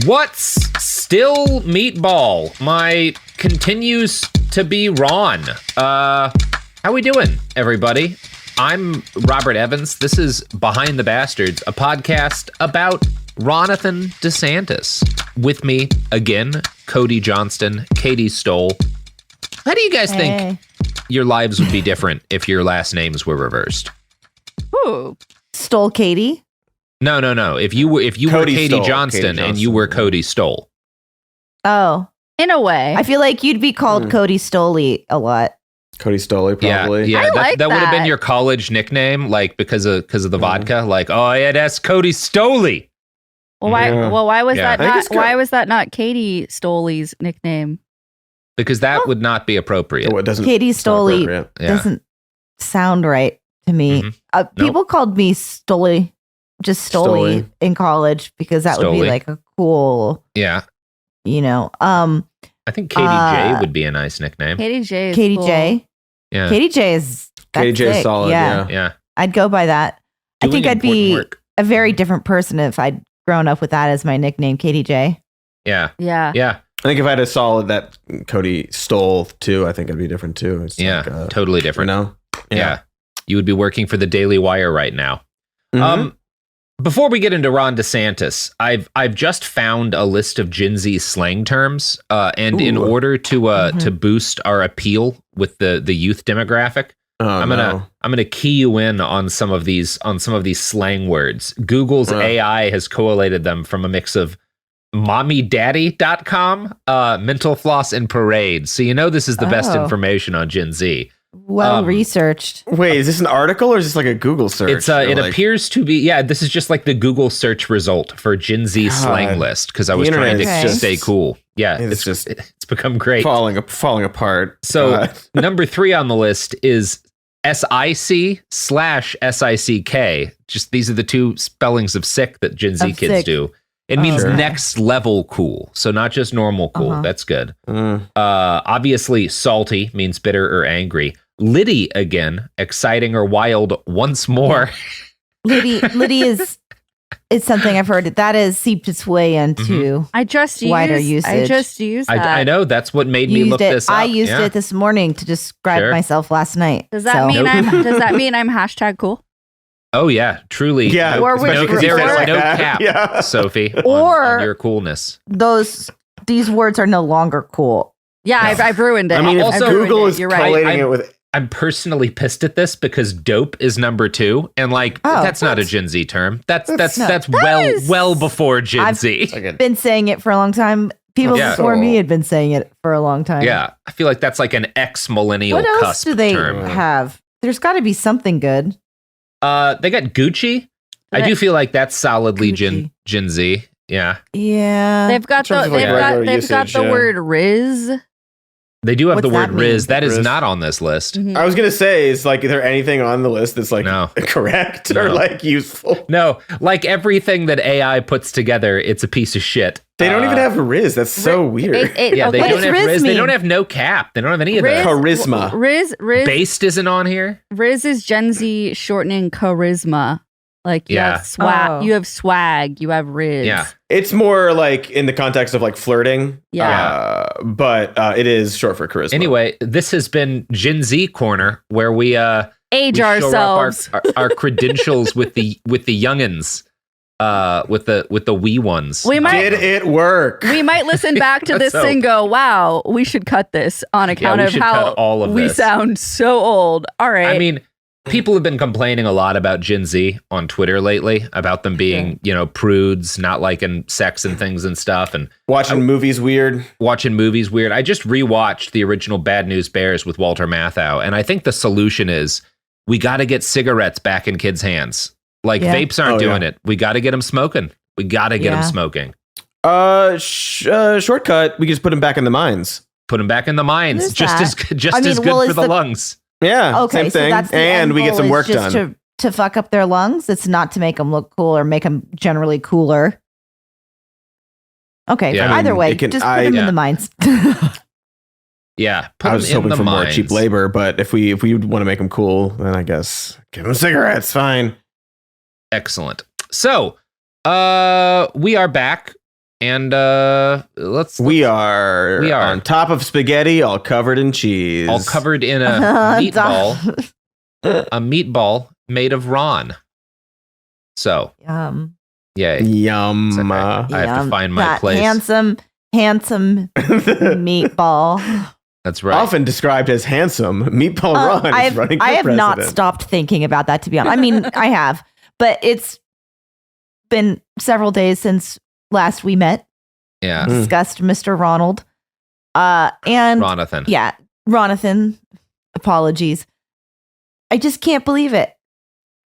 What's still meatball? My continues to be Ron. How we doing, everybody? I'm Robert Evans. This is Behind the Bastards, a podcast about Ronathan DeSantis. With me again, Cody Johnston, Katy Stoll. How do you guys think your lives would be different if your last names were reversed? Ooh. Stoll Katy? No. If you were Katy Johnston and you were Cody Stoll. Oh. In a way. I feel like you'd be called Cody Stoley a lot. Cody Stoll, probably. Yeah, that would have been your college nickname, like because of the vodka. Like, oh yeah, that's Cody Stoley. Well, why was that not? Why was that not Katy Stoley's nickname? Because that would not be appropriate. It doesn't. Katy Stoley doesn't sound right to me. Mm-hmm. People called me Stoley, just Stoley in college because that would be like a cool. Yeah. I think Katy J would be a nice nickname. Katy J. Katy cool. J. Yeah. Katy J is solid. Yeah. I'd go by that. I think I'd be a very different person if I'd grown up with that as my nickname, Katy J. Yeah. I think if I had a solid that Cody Stoll too, I think I'd be different too. It's totally different. Yeah. You would be working for the Daily Wire right now. Mm-hmm. Before we get into Ron DeSantis, I've just found a list of Gen Z slang terms, and in order to boost our appeal with the youth demographic, I'm gonna key you in on some of these slang words. Google's AI has collated them from a mix of mommydaddy.com, mental floss, and parade. So this is the best information on Gen Z. Well researched. Wait, is this an article or is this like a Google search? It appears to be. Yeah, this is just like the Google search result for Gen Z slang list because I was trying to stay cool. Yeah, it's become great. Falling apart. So number 3 on the list is SIC/SICK. Just these are the two spellings of sick that Gen Z kids do. It means next level cool. So not just normal cool. That's good. Obviously, salty means bitter or angry. Liddy again, exciting or wild once more. Liddy is something I've heard that has seeped its way into wider usage. I just used that. I know that's what made me look this up. I used it this morning to describe myself last night. Does that mean I'm hashtag cool? Oh yeah, truly. Yeah, because there is no cap, Sophie, on your coolness. These words are no longer cool. Yeah, I've ruined it. I mean, also Google is collating it with. I'm personally pissed at this because dope is number 2, and that's not a Gen Z term. That's well before Gen Z. I've been saying it for a long time. People before me had been saying it for a long time. Yeah, I feel like that's like an ex-millennial cusp term. What else do they have? There's got to be something good. They got Gucci. I do feel like that's solidly Gen Z. Yeah. Yeah. They've got the word Riz. They do have the word Riz. That is not on this list. Mm-hmm. I was gonna say, is there anything on the list that's correct or useful? No, like everything that AI puts together, it's a piece of shit. They don't even have a Riz. That's so weird. They don't have Riz. They don't have no cap. They don't have any of that. Charisma. Riz. Based isn't on here. Riz is Gen Z shortening charisma. You have swag. You have swag. You have Riz. Yeah. It's more in the context of flirting. Yeah. But it is short for charisma. Anyway, this has been Gen Z Corner, where we age ourselves, our credentials with the youngins, with the wee ones. Did it work? We might listen back to this and go, "Wow, we should cut this on account of how we sound so old." All right. I mean, people have been complaining a lot about Gen Z on Twitter lately, about them being, prudes, not liking sex and things and stuff, and watching movies weird. I just rewatched the original Bad News Bears with Walter Matthau, and I think the solution is we got to get cigarettes back in kids' hands. Vapes aren't doing it. We got to get them smoking. We got to get them smoking. Shortcut. We can just put them back in the mines. Put them back in the mines. Just as good for the lungs. Yeah, okay, same thing. So and we get some work done. To fuck up their lungs. It's not to make them look cool or make them generally cooler. Okay, either way, just put them in the mines. Yeah, I was hoping for more cheap labor, but if we want to make them cool, then I guess give them cigarettes. Fine. Excellent. So, we are back And we are on top of spaghetti, all covered in cheese. All covered in a meatball. A meatball made of Ron. So. Yum. Yeah. Yum. Okay. I have to find my place. Handsome meatball. That's right. Often described as handsome, Meatball Ron is running for I have president. not stopped thinking about that, to be honest. I mean, I have, but it's been several days since last we met. Yeah. Discussed Mr. Ronald. And Ronathan. Yeah. Ronathan. Apologies. I just can't believe it.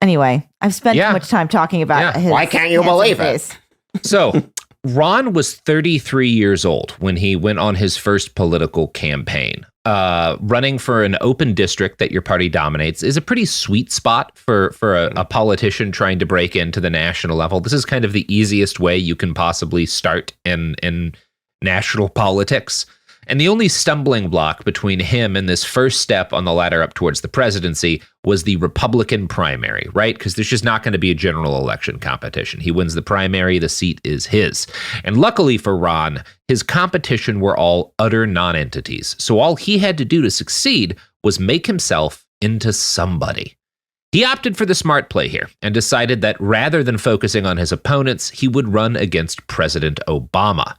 Anyway, I've spent too much time talking about his. Why can't you believe face. it? So, Ron was 33 years old when he went on his first political campaign. Running for an open district that your party dominates is a pretty sweet spot for a politician trying to break into the national level. This is kind of the easiest way you can possibly start in national politics. And the only stumbling block between him and this first step on the ladder up towards the presidency was the Republican primary, right? Because there's just not going to be a general election competition. He wins the primary, the seat is his. And luckily for Ron, his competition were all utter non-entities. So all he had to do to succeed was make himself into somebody. He opted for the smart play here and decided that rather than focusing on his opponents, he would run against President Obama.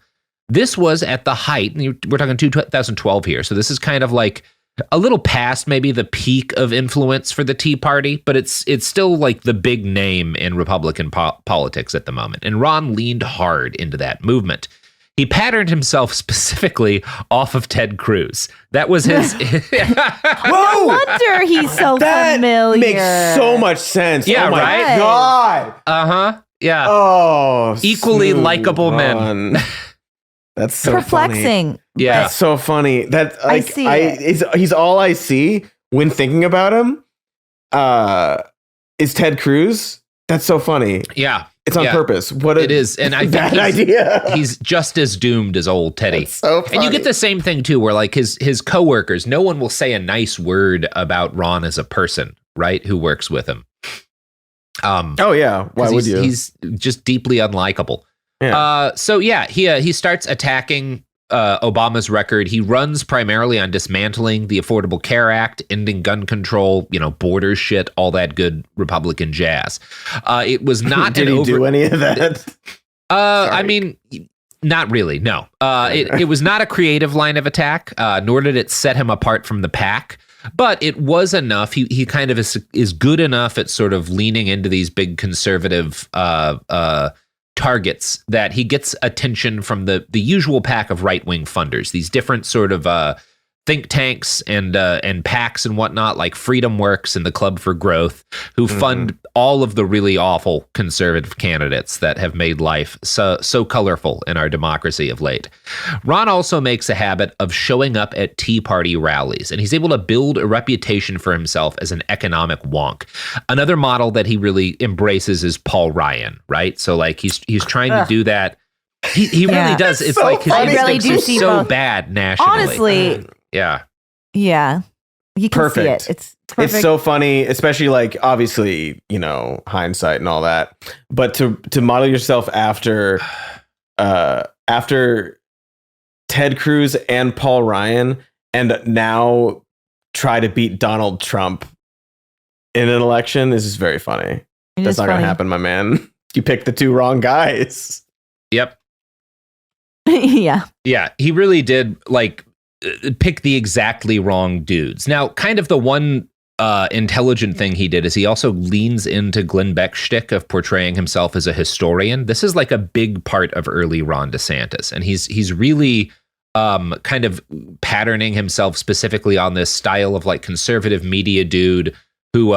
This was at the height, and we're talking 2012 here, so this is kind of like a little past maybe the peak of influence for the Tea Party, but it's still like the big name in Republican politics at the moment. And Ron leaned hard into that movement. He patterned himself specifically off of Ted Cruz. That was his. No wonder he's so familiar. Makes so much sense. Yeah, oh my right? God. Uh-huh. Yeah. Oh, equally likable men. That's so perplexing. Funny. Yeah, that's so funny. That I see he's all I see when thinking about him. Is Ted Cruz? That's so funny. Yeah, it's on purpose. What it is, and I think idea. He's just as doomed as old Teddy. That's so funny. And you get the same thing too, where like his coworkers, no one will say a nice word about Ron as a person, right? Who works with him. Oh yeah, why would you? He's just deeply unlikable. Yeah. He starts attacking Obama's record. He runs primarily on dismantling the Affordable Care Act, ending gun control, border shit, all that good Republican jazz. It was not. Did he do any of that? I mean, not really. No. It was not a creative line of attack, nor did it set him apart from the pack. But it was enough. He kind of is good enough at sort of leaning into these big conservative targets that he gets attention from the usual pack of right-wing funders, these different sort of think tanks and PACs and whatnot, like Freedom Works and the Club for Growth, who fund all of the really awful conservative candidates that have made life so colorful in our democracy of late. Ron also makes a habit of showing up at Tea Party rallies, and he's able to build a reputation for himself as an economic wonk. Another model that he really embraces is Paul Ryan, right? So like he's trying to do that. He really does. It's so like his instincts are so bad nationally. Honestly. Yeah. Yeah. You can see it. It's perfect. It's so funny, especially like obviously, hindsight and all that. But to model yourself after Ted Cruz and Paul Ryan, and now try to beat Donald Trump in an election is just very funny. That's not going to happen, my man. You picked the two wrong guys. Yep. Yeah. Yeah. He really did pick the exactly wrong dudes. Now, kind of the one intelligent thing he did is he also leans into Glenn Beck's shtick of portraying himself as a historian. This is like a big part of early Ron DeSantis, and he's really kind of patterning himself specifically on this style of like conservative media dude who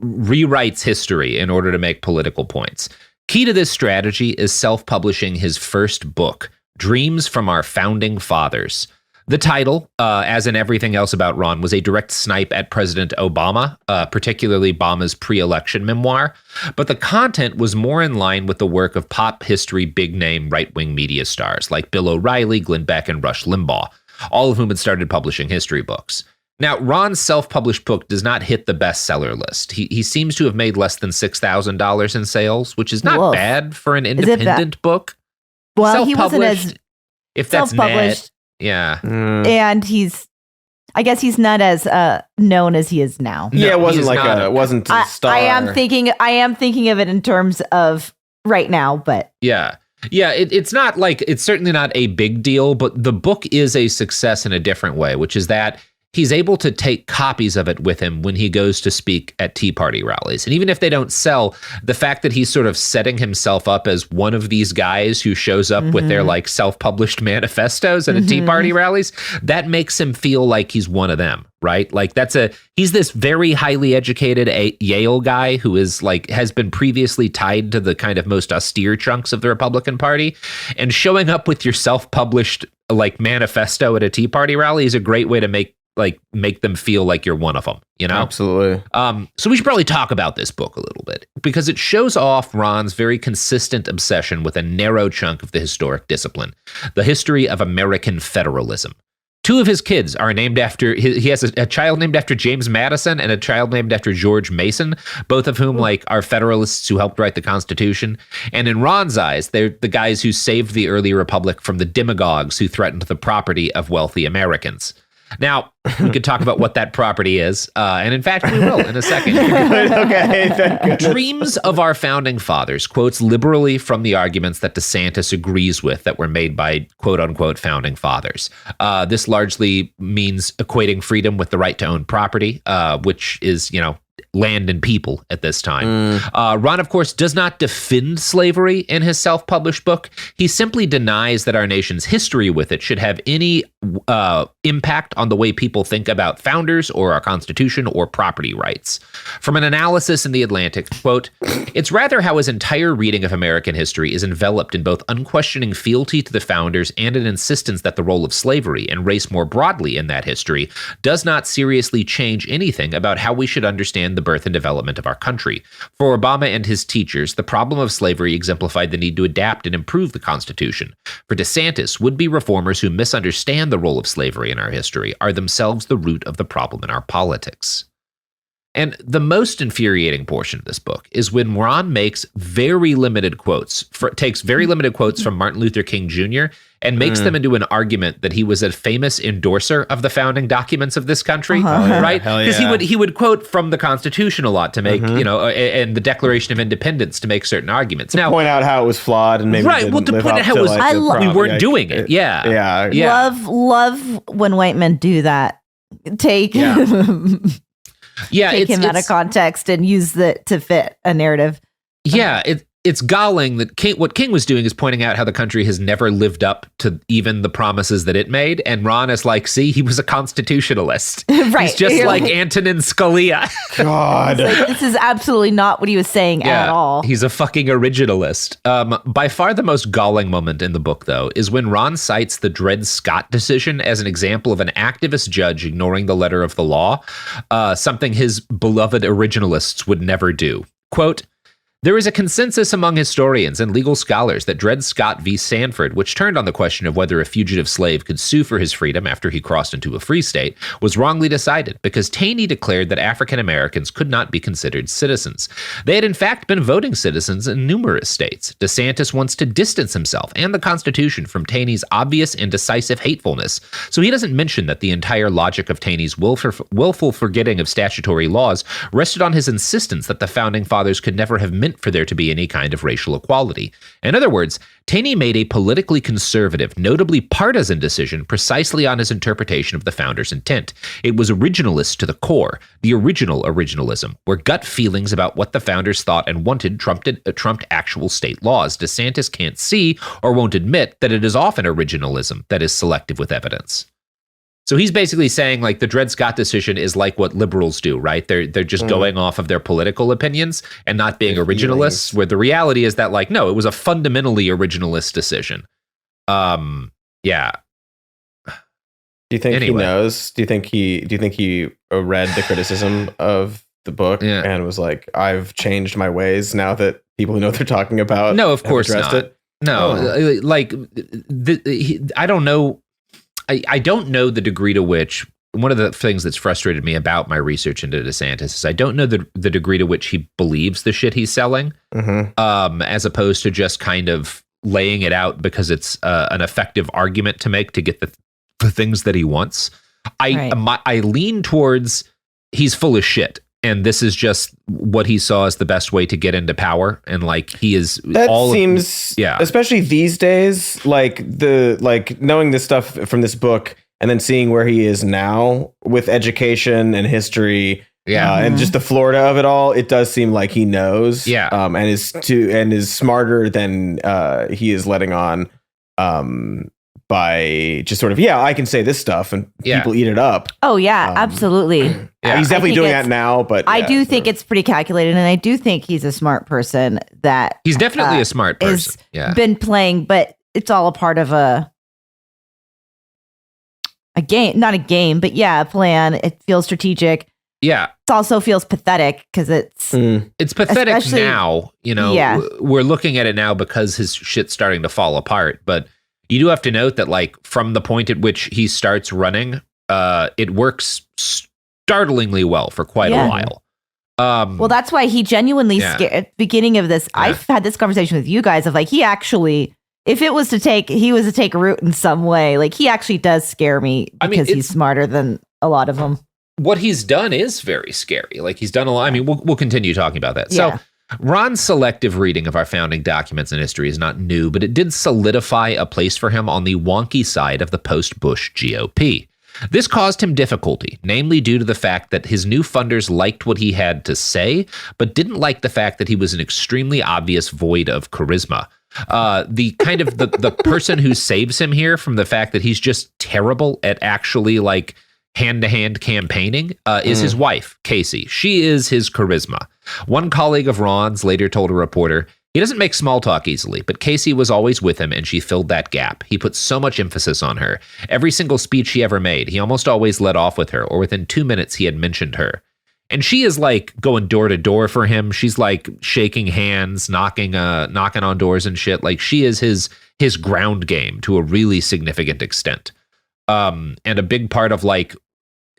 rewrites history in order to make political points. Key to this strategy is self-publishing his first book, Dreams from Our Founding Fathers. The title, as in everything else about Ron, was a direct snipe at President Obama, particularly Obama's pre-election memoir. But the content was more in line with the work of pop history big-name right-wing media stars like Bill O'Reilly, Glenn Beck, and Rush Limbaugh, all of whom had started publishing history books. Now, Ron's self-published book does not hit the bestseller list. He seems to have made less than $6,000 in sales, which is not bad for an independent book. Well, he wasn't as if that's self-published. Yeah. And I guess he's not as known as he is now. Yeah, it wasn't a star. I am thinking of it in terms of right now, but yeah. Yeah, it's not like, it's certainly not a big deal, but the book is a success in a different way, which is that he's able to take copies of it with him when he goes to speak at Tea Party rallies. And even if they don't sell, the fact that he's sort of setting himself up as one of these guys who shows up with their like self-published manifestos at a Tea Party rallies, that makes him feel like he's one of them, right? Like he's this very highly educated Yale guy who is like, has been previously tied to the kind of most austere chunks of the Republican Party, and showing up with your self-published like manifesto at a Tea Party rally is a great way to make them feel like you're one of them, you know? Absolutely. So we should probably talk about this book a little bit, because it shows off Ron's very consistent obsession with a narrow chunk of the historic discipline, the history of American federalism. Two of his kids are named after, he has a child named after James Madison and a child named after George Mason, both of whom like are Federalists who helped write the Constitution. And in Ron's eyes, they're the guys who saved the early republic from the demagogues who threatened the property of wealthy Americans. Now, we could talk about what that property is, and in fact, we will in a second. Okay, Dreams of Our Founding Fathers quotes liberally from the arguments that DeSantis agrees with that were made by quote-unquote founding fathers. This largely means equating freedom with the right to own property, which is, land and people at this time. Ron, of course, does not defend slavery in his self-published book. He simply denies that our nation's history with it should have any impact on the way people think about founders or our Constitution or property rights. From an analysis in The Atlantic, quote, "It's rather how his entire reading of American history is enveloped in both unquestioning fealty to the founders and an insistence that the role of slavery and race more broadly in that history does not seriously change anything about how we should understand the birth and development of our country. For Obama and his teachers, the problem of slavery exemplified the need to adapt and improve the Constitution. For DeSantis, would-be reformers who misunderstand the role of slavery in our history are themselves the root of the problem in our politics." And the most infuriating portion of this book is when Ron makes takes very limited quotes from Martin Luther King Jr. and makes them into an argument that he was a famous endorser of the founding documents of this country, right? Because he would quote from the Constitution a lot to make, and the Declaration of Independence to make certain arguments. Now, point out how it was flawed and maybe to point out how it was, we weren't doing it. Yeah. Love when white men do that. Take him out of context and use that to fit a narrative. Yeah, it's galling that what King was doing is pointing out how the country has never lived up to even the promises that it made. And Ron is like, see, he was a constitutionalist. Right. He's just like Antonin Scalia. God. This is absolutely not what he was saying at all. He's a fucking originalist. By far the most galling moment in the book, though, is when Ron cites the Dred Scott decision as an example of an activist judge ignoring the letter of the law, something his beloved originalists would never do. Quote, "There is a consensus among historians and legal scholars that Dred Scott v. Sanford, which turned on the question of whether a fugitive slave could sue for his freedom after he crossed into a free state, was wrongly decided because Taney declared that African Americans could not be considered citizens. They had in fact been voting citizens in numerous states. DeSantis wants to distance himself and the Constitution from Taney's obvious and decisive hatefulness, so he doesn't mention that the entire logic of Taney's willful forgetting of statutory laws rested on his insistence that the Founding Fathers could never have meant for there to be any kind of racial equality. In other words, Taney made a politically conservative, notably partisan decision precisely on his interpretation of the founders' intent. It was originalist to the core, the original originalism, where gut feelings about what the founders thought and wanted trumped actual state laws. DeSantis can't see or won't admit that it is often originalism that is selective with evidence." So he's basically saying like the Dred Scott decision is like what liberals do, right? They're just going off of their political opinions and not being originalists, where the reality is that like, no, it was a fundamentally originalist decision. Yeah. Do you think he knows? Do you think he read the criticism of the book and was like, I've changed my ways now that people who know what they're talking about? No, of course not. It? No, like I don't know. I don't know the degree to which, one of the things that's frustrated me about my research into DeSantis is I don't know the degree to which he believes the shit he's selling, as opposed to just kind of laying it out because it's an effective argument to make to get the things that he wants. I lean towards he's full of shit. And this is just what he saw as the best way to get into power. And like, he is especially these days, like knowing this stuff from this book and then seeing where he is now with education and history. And just the Florida of it all, it does seem like he knows. And is smarter than he is letting on. By just sort of, I can say this stuff and people eat it up. Oh, yeah, absolutely. He's definitely doing that now, but I do think it's pretty calculated, and I do think he's a smart person that he's definitely a smart person. Been playing, but it's all a part of a game, not a game, but a plan. It feels strategic. Yeah. It also feels pathetic because it's pathetic now. We're looking at it now because his shit's starting to fall apart, but you do have to note that, like, from the point at which he starts running, it works startlingly well for quite a while. Well, that's why he genuinely scared at the beginning of this. I've had this conversation with you guys of like, he actually, if he was to take root in some way, like he actually does scare me because he's smarter than a lot of them. What he's done is very scary. Like he's done a lot. I mean, we'll continue talking about that. So Ron's selective reading of our founding documents and history is not new, but it did solidify a place for him on the wonky side of the post-Bush GOP. This caused him difficulty, namely due to the fact that his new funders liked what he had to say, but didn't like the fact that he was an extremely obvious void of charisma. The kind of the person who saves him here from the fact that he's just terrible at actually like hand-to-hand campaigning is his wife, Casey. She is his charisma. One colleague of Ron's later told a reporter, he doesn't make small talk easily, but Casey was always with him and she filled that gap. He put so much emphasis on her. Every single speech he ever made, he almost always led off with her, or within 2 minutes he had mentioned her. And she is like going door to door for him. She's like shaking hands, knocking on doors and shit. Like she is his ground game to a really significant extent. And a big part of like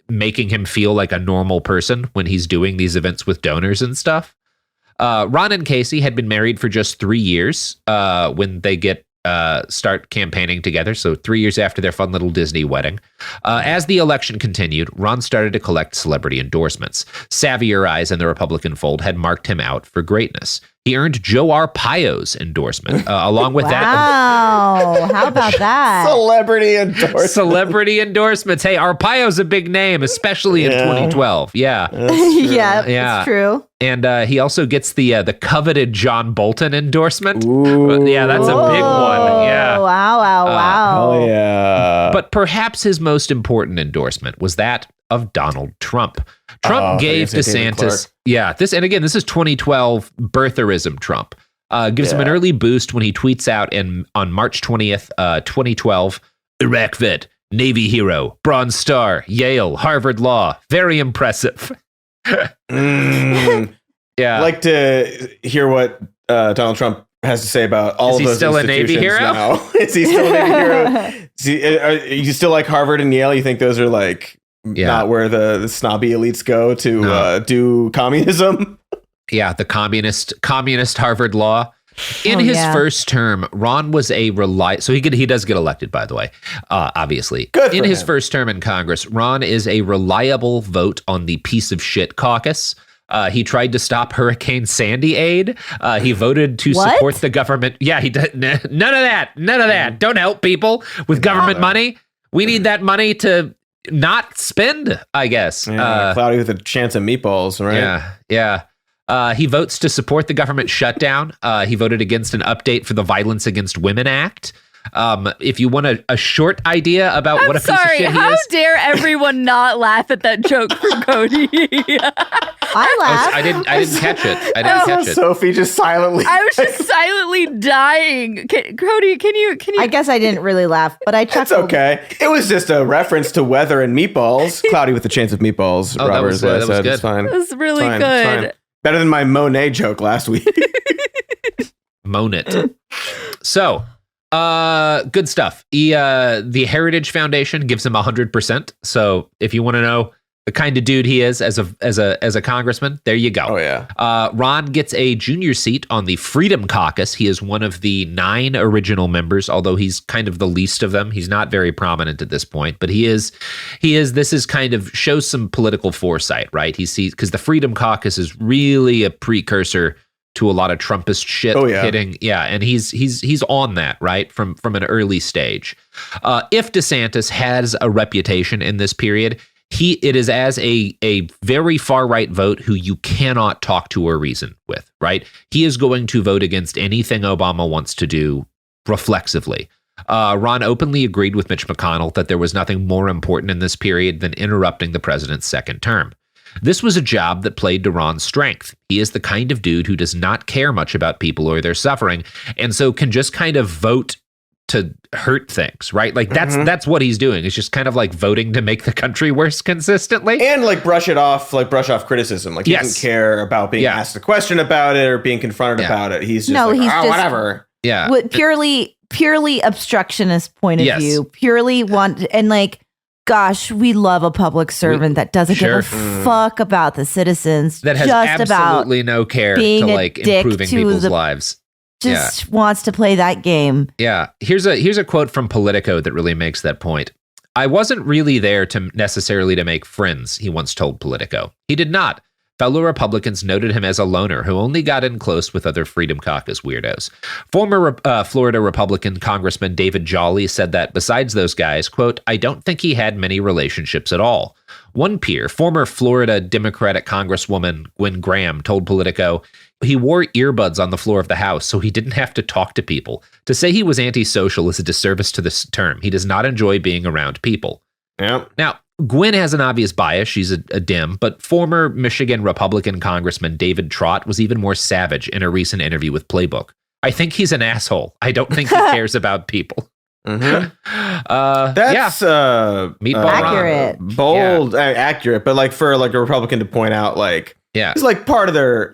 making him feel like a normal person when he's doing these events with donors and stuff. Ron and Casey had been married for just 3 years when they start campaigning together. So 3 years after their fun little Disney wedding. As the election continued, Ron started to collect celebrity endorsements. Savvier eyes in the Republican fold had marked him out for greatness. He earned Joe Arpaio's endorsement, along with that. Wow, how about that? Celebrity endorsements. Hey, Arpaio's a big name, especially in 2012. Yeah. It's true. And he also gets the coveted John Bolton endorsement. Ooh. Yeah, that's a big one. Yeah. Wow. Oh, yeah. But perhaps his most important endorsement was that of Donald Trump. Trump gave DeSantis, this is 2012 birtherism Trump. Gives him an early boost when he tweets out on March 20th, 2012, Iraq vet, Navy hero, Bronze Star, Yale, Harvard Law, very impressive. I'd like to hear what Donald Trump has to say about all of those still institutions a Navy hero? Now. Is he still a Navy hero? Are you still like Harvard and Yale? You think those are like not where the snobby elites go to do communism? Yeah, the communist Harvard Law. In his first term, Ron was so he does get elected, by the way, obviously. Good in his first term in Congress, Ron is a reliable vote on the piece of shit caucus. He tried to stop Hurricane Sandy aid. He voted to support the government. Yeah, he did. None of that. Don't help people with government money. We need that money to not spend, I guess. Cloudy with a chance of meatballs, right? Yeah. He votes to support the government shutdown. He voted against an update for the Violence Against Women Act. If you want a short idea about what a piece of shit he is. How dare everyone not laugh at that joke from Cody? I laughed. I didn't catch it. Sophie just silently. I was just silently dying. Cody, can you? I guess I didn't really laugh, but I chuckled. It's okay. It was just a reference to weather and meatballs. Cloudy with a chance of meatballs. Robert, that was good. It's fine. It was really good. Better than my Monet joke last week. Monet. So, good stuff. The Heritage Foundation gives him 100%. So if you want to know the kind of dude he is as a congressman. There you go. Oh yeah. Ron gets a junior seat on the Freedom Caucus. He is one of the 9 original members, although he's kind of the least of them. He's not very prominent at this point, but he is. This is kind of shows some political foresight, right? He sees, because the Freedom Caucus is really a precursor to a lot of Trumpist shit hitting. Yeah. And he's on that, right? From an early stage. If DeSantis has a reputation in this period, it is as a very far right vote who you cannot talk to or reason with, right? He is going to vote against anything Obama wants to do reflexively. Ron openly agreed with Mitch McConnell that there was nothing more important in this period than interrupting the president's second term. This was a job that played to Ron's strength. He is the kind of dude who does not care much about people or their suffering, and so can just kind of vote to hurt things, right? Like that's what he's doing. It's just kind of like voting to make the country worse consistently. And like brush off criticism. Like he doesn't care about being asked a question about it or being confronted about it. He's just whatever. Yeah. With purely obstructionist point of view, purely and like, gosh, we love a public servant that doesn't give a fuck about the citizens. That has just absolutely no care to like improving people's lives. Just wants to play that game. Yeah. Here's a quote from Politico that really makes that point. "I wasn't really there to necessarily to make friends," he once told Politico. He did not. Fellow Republicans noted him as a loner who only got in close with other Freedom Caucus weirdos. Former Florida Republican Congressman David Jolly said that besides those guys, quote, "I don't think he had many relationships at all." One peer, former Florida Democratic Congresswoman Gwen Graham, told Politico he wore earbuds on the floor of the House so he didn't have to talk to people. To say he was antisocial is a disservice to this term. He does not enjoy being around people. Yeah. Now, Gwen has an obvious bias. She's a Dem, but former Michigan Republican Congressman David Trott was even more savage in a recent interview with Playbook. "I think he's an asshole. I don't think he cares about people." That's meatball accurate, bold, accurate. But like for like a Republican to point out, like, it's like part of their,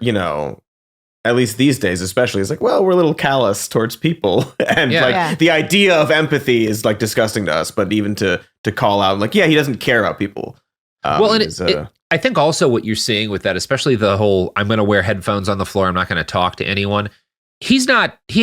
at least these days, especially, it's like, well, we're a little callous towards people, and the idea of empathy is like disgusting to us. But even to call out, like, he doesn't care about people. I think also what you're seeing with that, especially the whole "I'm going to wear headphones on the floor, I'm not going to talk to anyone." He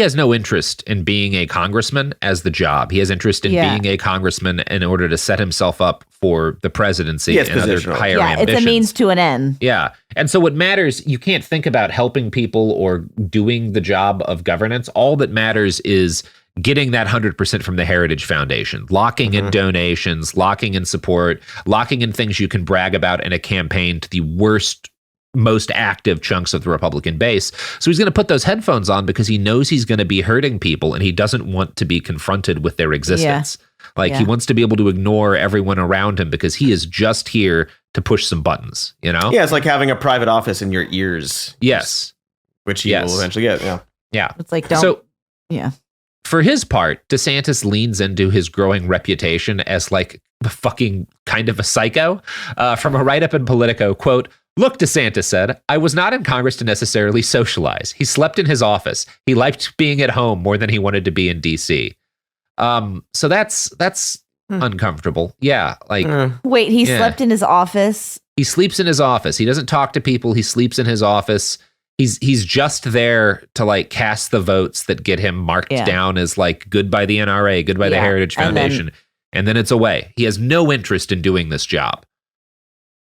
has no interest in being a congressman as the job. He has interest in being a congressman in order to set himself up for the presidency and other higher ambitions. It's a means to an end. Yeah. And so what matters, you can't think about helping people or doing the job of governance. All that matters is getting that 100% from the Heritage Foundation, locking in donations, locking in support, locking in things you can brag about in a campaign to the worst, most active chunks of the Republican base. So he's going to put those headphones on because he knows he's going to be hurting people and he doesn't want to be confronted with their existence. He wants to be able to ignore everyone around him because he is just here to push some buttons, Yeah, it's like having a private office in your ears. Yes. Which he will eventually get, Yeah. It's like, For his part, DeSantis leans into his growing reputation as like the fucking kind of a psycho. From a write-up in Politico, quote, "Look," DeSantis said, "I was not in Congress to necessarily socialize. He slept in his office. He liked being at home more than he wanted to be in D.C." So that's uncomfortable. Yeah. Like, wait, he slept in his office? He sleeps in his office. He doesn't talk to people. He sleeps in his office. He's just there to like cast the votes that get him marked down as like good by the NRA, good by the Heritage Foundation. And then it's away. He has no interest in doing this job.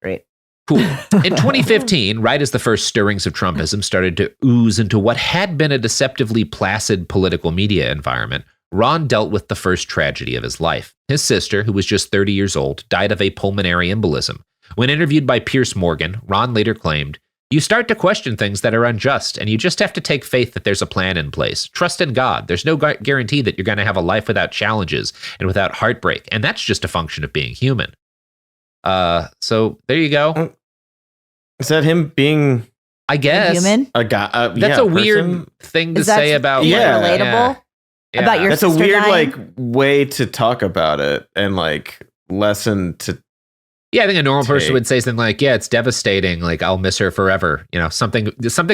Great. Cool. In 2015, right as the first stirrings of Trumpism started to ooze into what had been a deceptively placid political media environment, Ron dealt with the first tragedy of his life. His sister, who was just 30 years old, died of a pulmonary embolism. When interviewed by Piers Morgan, Ron later claimed, "You start to question things that are unjust, and you just have to take faith that there's a plan in place. Trust in God. There's no guarantee that you're going to have a life without challenges and without heartbreak, and that's just a function of being human." So there you go. Is that him being, I guess, human? A guy? That's a weird thing to say about. Relatable? Yeah. About your That's sister a weird dying? like way to talk about it and like lesson to Yeah, I think a normal person would say something like, yeah, it's devastating. Like, I'll miss her forever. You know, something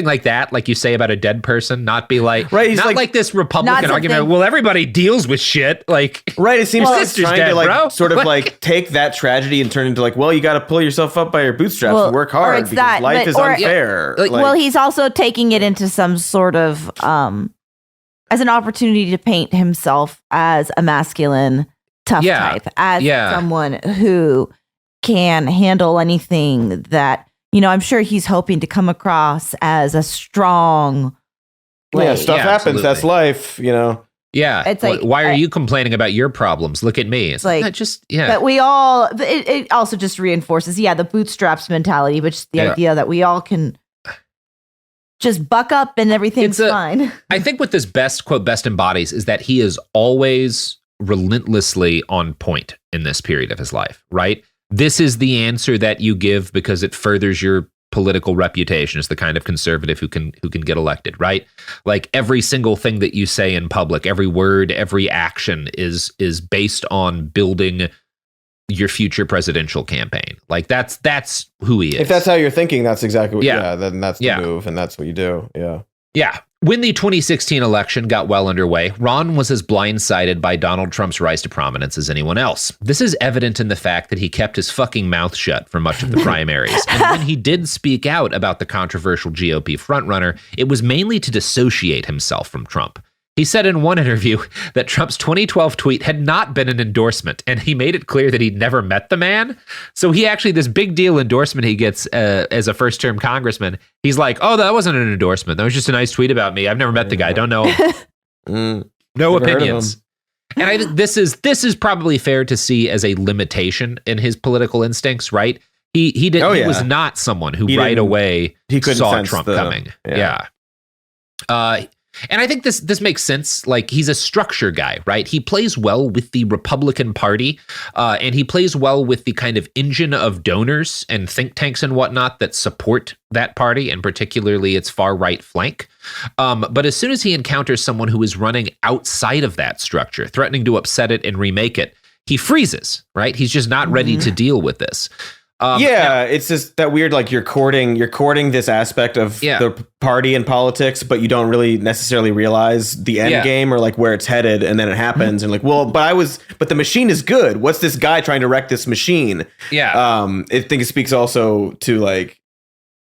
like that, like you say about a dead person, not be like, right, not like this Republican argument. Well, everybody deals with shit. Like, right. It seems like trying dead, to like bro. sort of like take that tragedy and turn into like, well, you got to pull yourself up by your bootstraps and work hard because life is unfair. Well, he's also taking it into some sort of, as an opportunity to paint himself as a masculine, tough type, as someone who can handle anything that, you know, I'm sure he's hoping to come across as a strong stuff happens. Absolutely. That's life, you know. Yeah. It's like, why are you complaining about your problems? Look at me. It's like But we all, it also just reinforces, the bootstraps mentality, but just the idea that we all can just buck up and everything's fine. I think what this best embodies is that he is always relentlessly on point in this period of his life, right? This is the answer that you give because it furthers your political reputation as the kind of conservative who can get elected, right? Like every single thing that you say in public, every word, every action is based on building your future presidential campaign. Like that's who he is. If that's how you're thinking, that's exactly what, then that's the move and that's what you do. Yeah. Yeah. When the 2016 election got well underway, Ron was as blindsided by Donald Trump's rise to prominence as anyone else. This is evident in the fact that he kept his fucking mouth shut for much of the primaries. And when he did speak out about the controversial GOP frontrunner, it was mainly to dissociate himself from Trump. He said in one interview that Trump's 2012 tweet had not been an endorsement, and he made it clear that he'd never met the man. So he actually, this big deal endorsement he gets as a first-term congressman, he's like, oh, that wasn't an endorsement. That was just a nice tweet about me. I've never met the guy. Don't know. No opinions. And I think this is probably fair to see as a limitation in his political instincts, right? He didn't. He was not someone who right away saw Trump coming. Yeah. And I think this makes sense. Like, he's a structure guy, right? He plays well with the Republican Party, and he plays well with the kind of engine of donors and think tanks and whatnot that support that party, and particularly its far right flank. But as soon as he encounters someone who is running outside of that structure, threatening to upset it and remake it, he freezes, right? He's just not ready to deal with this. It's just that weird, like you're courting this aspect of the party and politics, but you don't really necessarily realize the end game or like where it's headed, and then it happens and like, well, but the machine is good. What's this guy trying to wreck this machine? I think it speaks also to like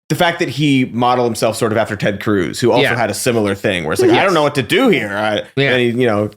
the fact that he modeled himself sort of after Ted Cruz, who also had a similar thing where it's like, I don't know what to do here. And he,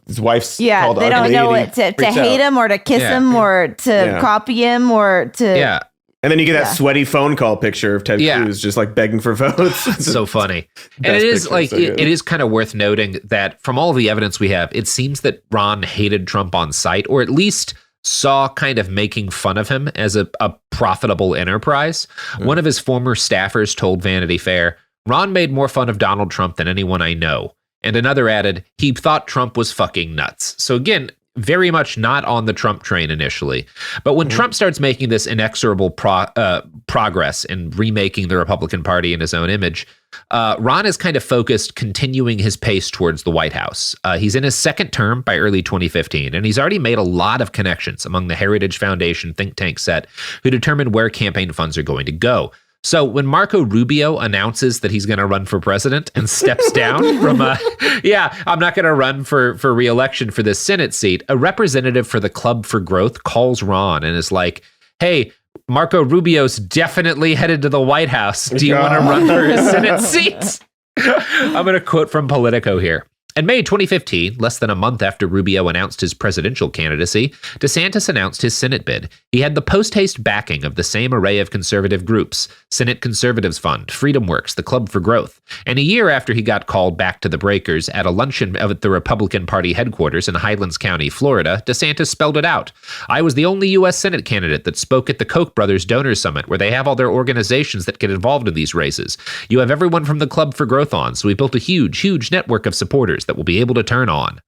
his wife's called they ugly, don't know what to hate him or to kiss him or to copy him or to And then you get that sweaty phone call picture of Ted Cruz just like begging for votes. It's so funny. And it is like, it is kind of worth noting that from all the evidence we have, it seems that Ron hated Trump on sight, or at least saw kind of making fun of him as a profitable enterprise. One of his former staffers told Vanity Fair, Ron made more fun of Donald Trump than anyone I know. And another added, he thought Trump was fucking nuts. So again, very much not on the Trump train initially. But when Trump starts making this inexorable progress in remaking the Republican Party in his own image, Ron is kind of focused continuing his pace towards the White House. He's in his second term by early 2015, and he's already made a lot of connections among the Heritage Foundation think tank set who determine where campaign funds are going to go. So when Marco Rubio announces that he's going to run for president and steps down from I'm not going to run for re-election for this Senate seat, a representative for the Club for Growth calls Ron and is like, hey, Marco Rubio's definitely headed to the White House. Do you want to run for his Senate seat? I'm going to quote from Politico here. In May 2015, less than a month after Rubio announced his presidential candidacy, DeSantis announced his Senate bid. He had the post-haste backing of the same array of conservative groups, Senate Conservatives Fund, Freedom Works, the Club for Growth. And a year after he got called back to the breakers at a luncheon at the Republican Party headquarters in Highlands County, Florida, DeSantis spelled it out. I was the only U.S. Senate candidate that spoke at the Koch brothers Donor Summit, where they have all their organizations that get involved in these races. You have everyone from the Club for Growth on, so we built a huge network of supporters that will be able to turn on.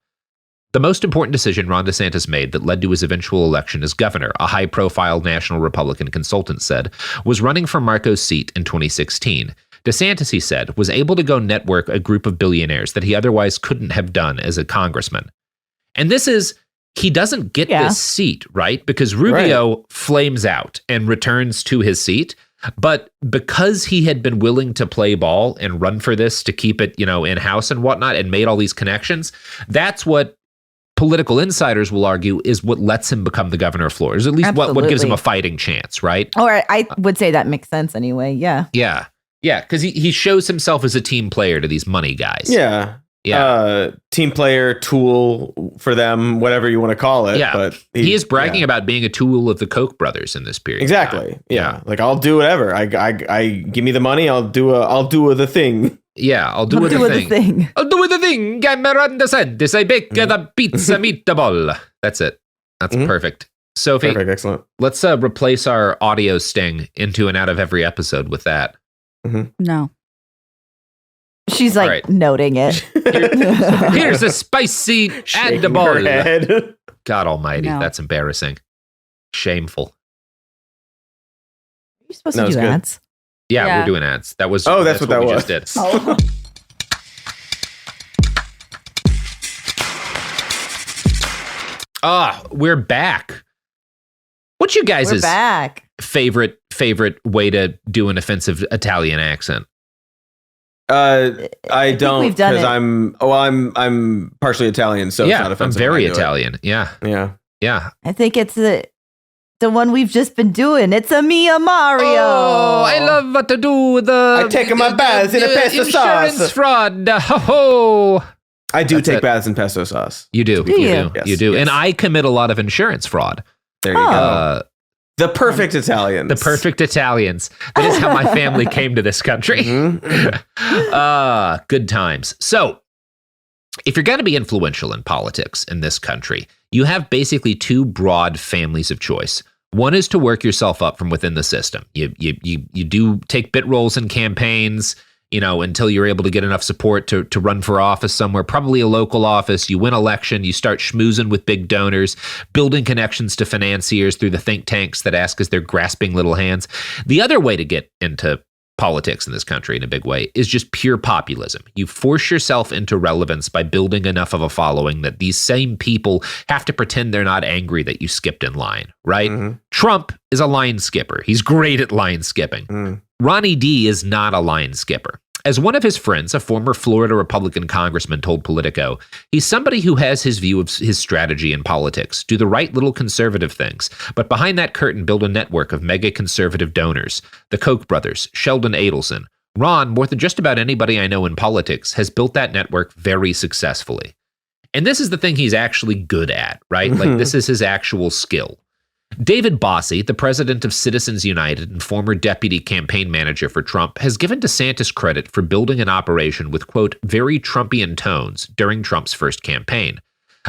The most important decision Ron DeSantis made that led to his eventual election as governor, a high-profile national Republican consultant said, was running for Marco's seat in 2016. DeSantis, he said, was able to go network a group of billionaires that he otherwise couldn't have done as a congressman. And this is he doesn't get this seat, right? Because Rubio flames out and returns to his seat. But because he had been willing to play ball and run for this to keep it, in-house and whatnot, and made all these connections, that's what political insiders will argue is what lets him become the governor of Florida. Is at least what gives him a fighting chance, right? Or I would say that makes sense anyway. Yeah. Yeah. Yeah. Because he shows himself as a team player to these money guys. Yeah. Yeah. Team player, tool for them, whatever you want to call it. Yeah. But he is bragging about being a tool of the Koch brothers in this period. Exactly. Yeah. Like, I'll do whatever. I give me the money. I'll do the thing. Yeah, I'll do the thing. I'll do the thing. I'm Ron DeSantis. I bake the pizza meatball. That's it. That's perfect. Sophie, perfect, excellent. Let's replace our audio sting into and out of every episode with that. No. She's like noting it. Here's a spicy edible. God almighty, that's embarrassing. Shameful. Are you supposed to do ads? Yeah, we're doing ads. That was. Oh, that's what we just did. Oh. We're back. What's you guys' favorite way to do an offensive Italian accent? I don't, because I'm partially Italian, so it's not offensive. I'm very Italian. Yeah. I think it's the one we've just been doing. It's a Mia Mario. Oh, I love what to do. I take my baths in a pesto sauce. Insurance fraud. Ho. I do take baths in pesto sauce. You do. Yes, you do. Yes. And I commit a lot of insurance fraud. There you go. The perfect Italians. The perfect Italians. That is how my family came to this country. Good times. So, if you're going to be influential in politics in this country, you have basically two broad families of choice. One is to work yourself up from within the system. You do take bit roles in campaigns, until you're able to get enough support to run for office somewhere, probably a local office. You win election, you start schmoozing with big donors, building connections to financiers through the think tanks that ask as their grasping little hands. The other way to get into politics in this country in a big way is just pure populism. You force yourself into relevance by building enough of a following that these same people have to pretend they're not angry that you skipped in line, right? Trump is a line skipper. He's great at line skipping. Ronnie D is not a line skipper. As one of his friends, a former Florida Republican congressman, told Politico, he's somebody who has his view of his strategy in politics, do the right little conservative things, but behind that curtain build a network of mega conservative donors. The Koch brothers, Sheldon Adelson. Ron, more than just about anybody I know in politics, has built that network very successfully. And this is the thing he's actually good at, right? Like, this is his actual skill. David Bossie, the president of Citizens United and former deputy campaign manager for Trump, has given DeSantis credit for building an operation with, quote, very Trumpian tones during Trump's first campaign.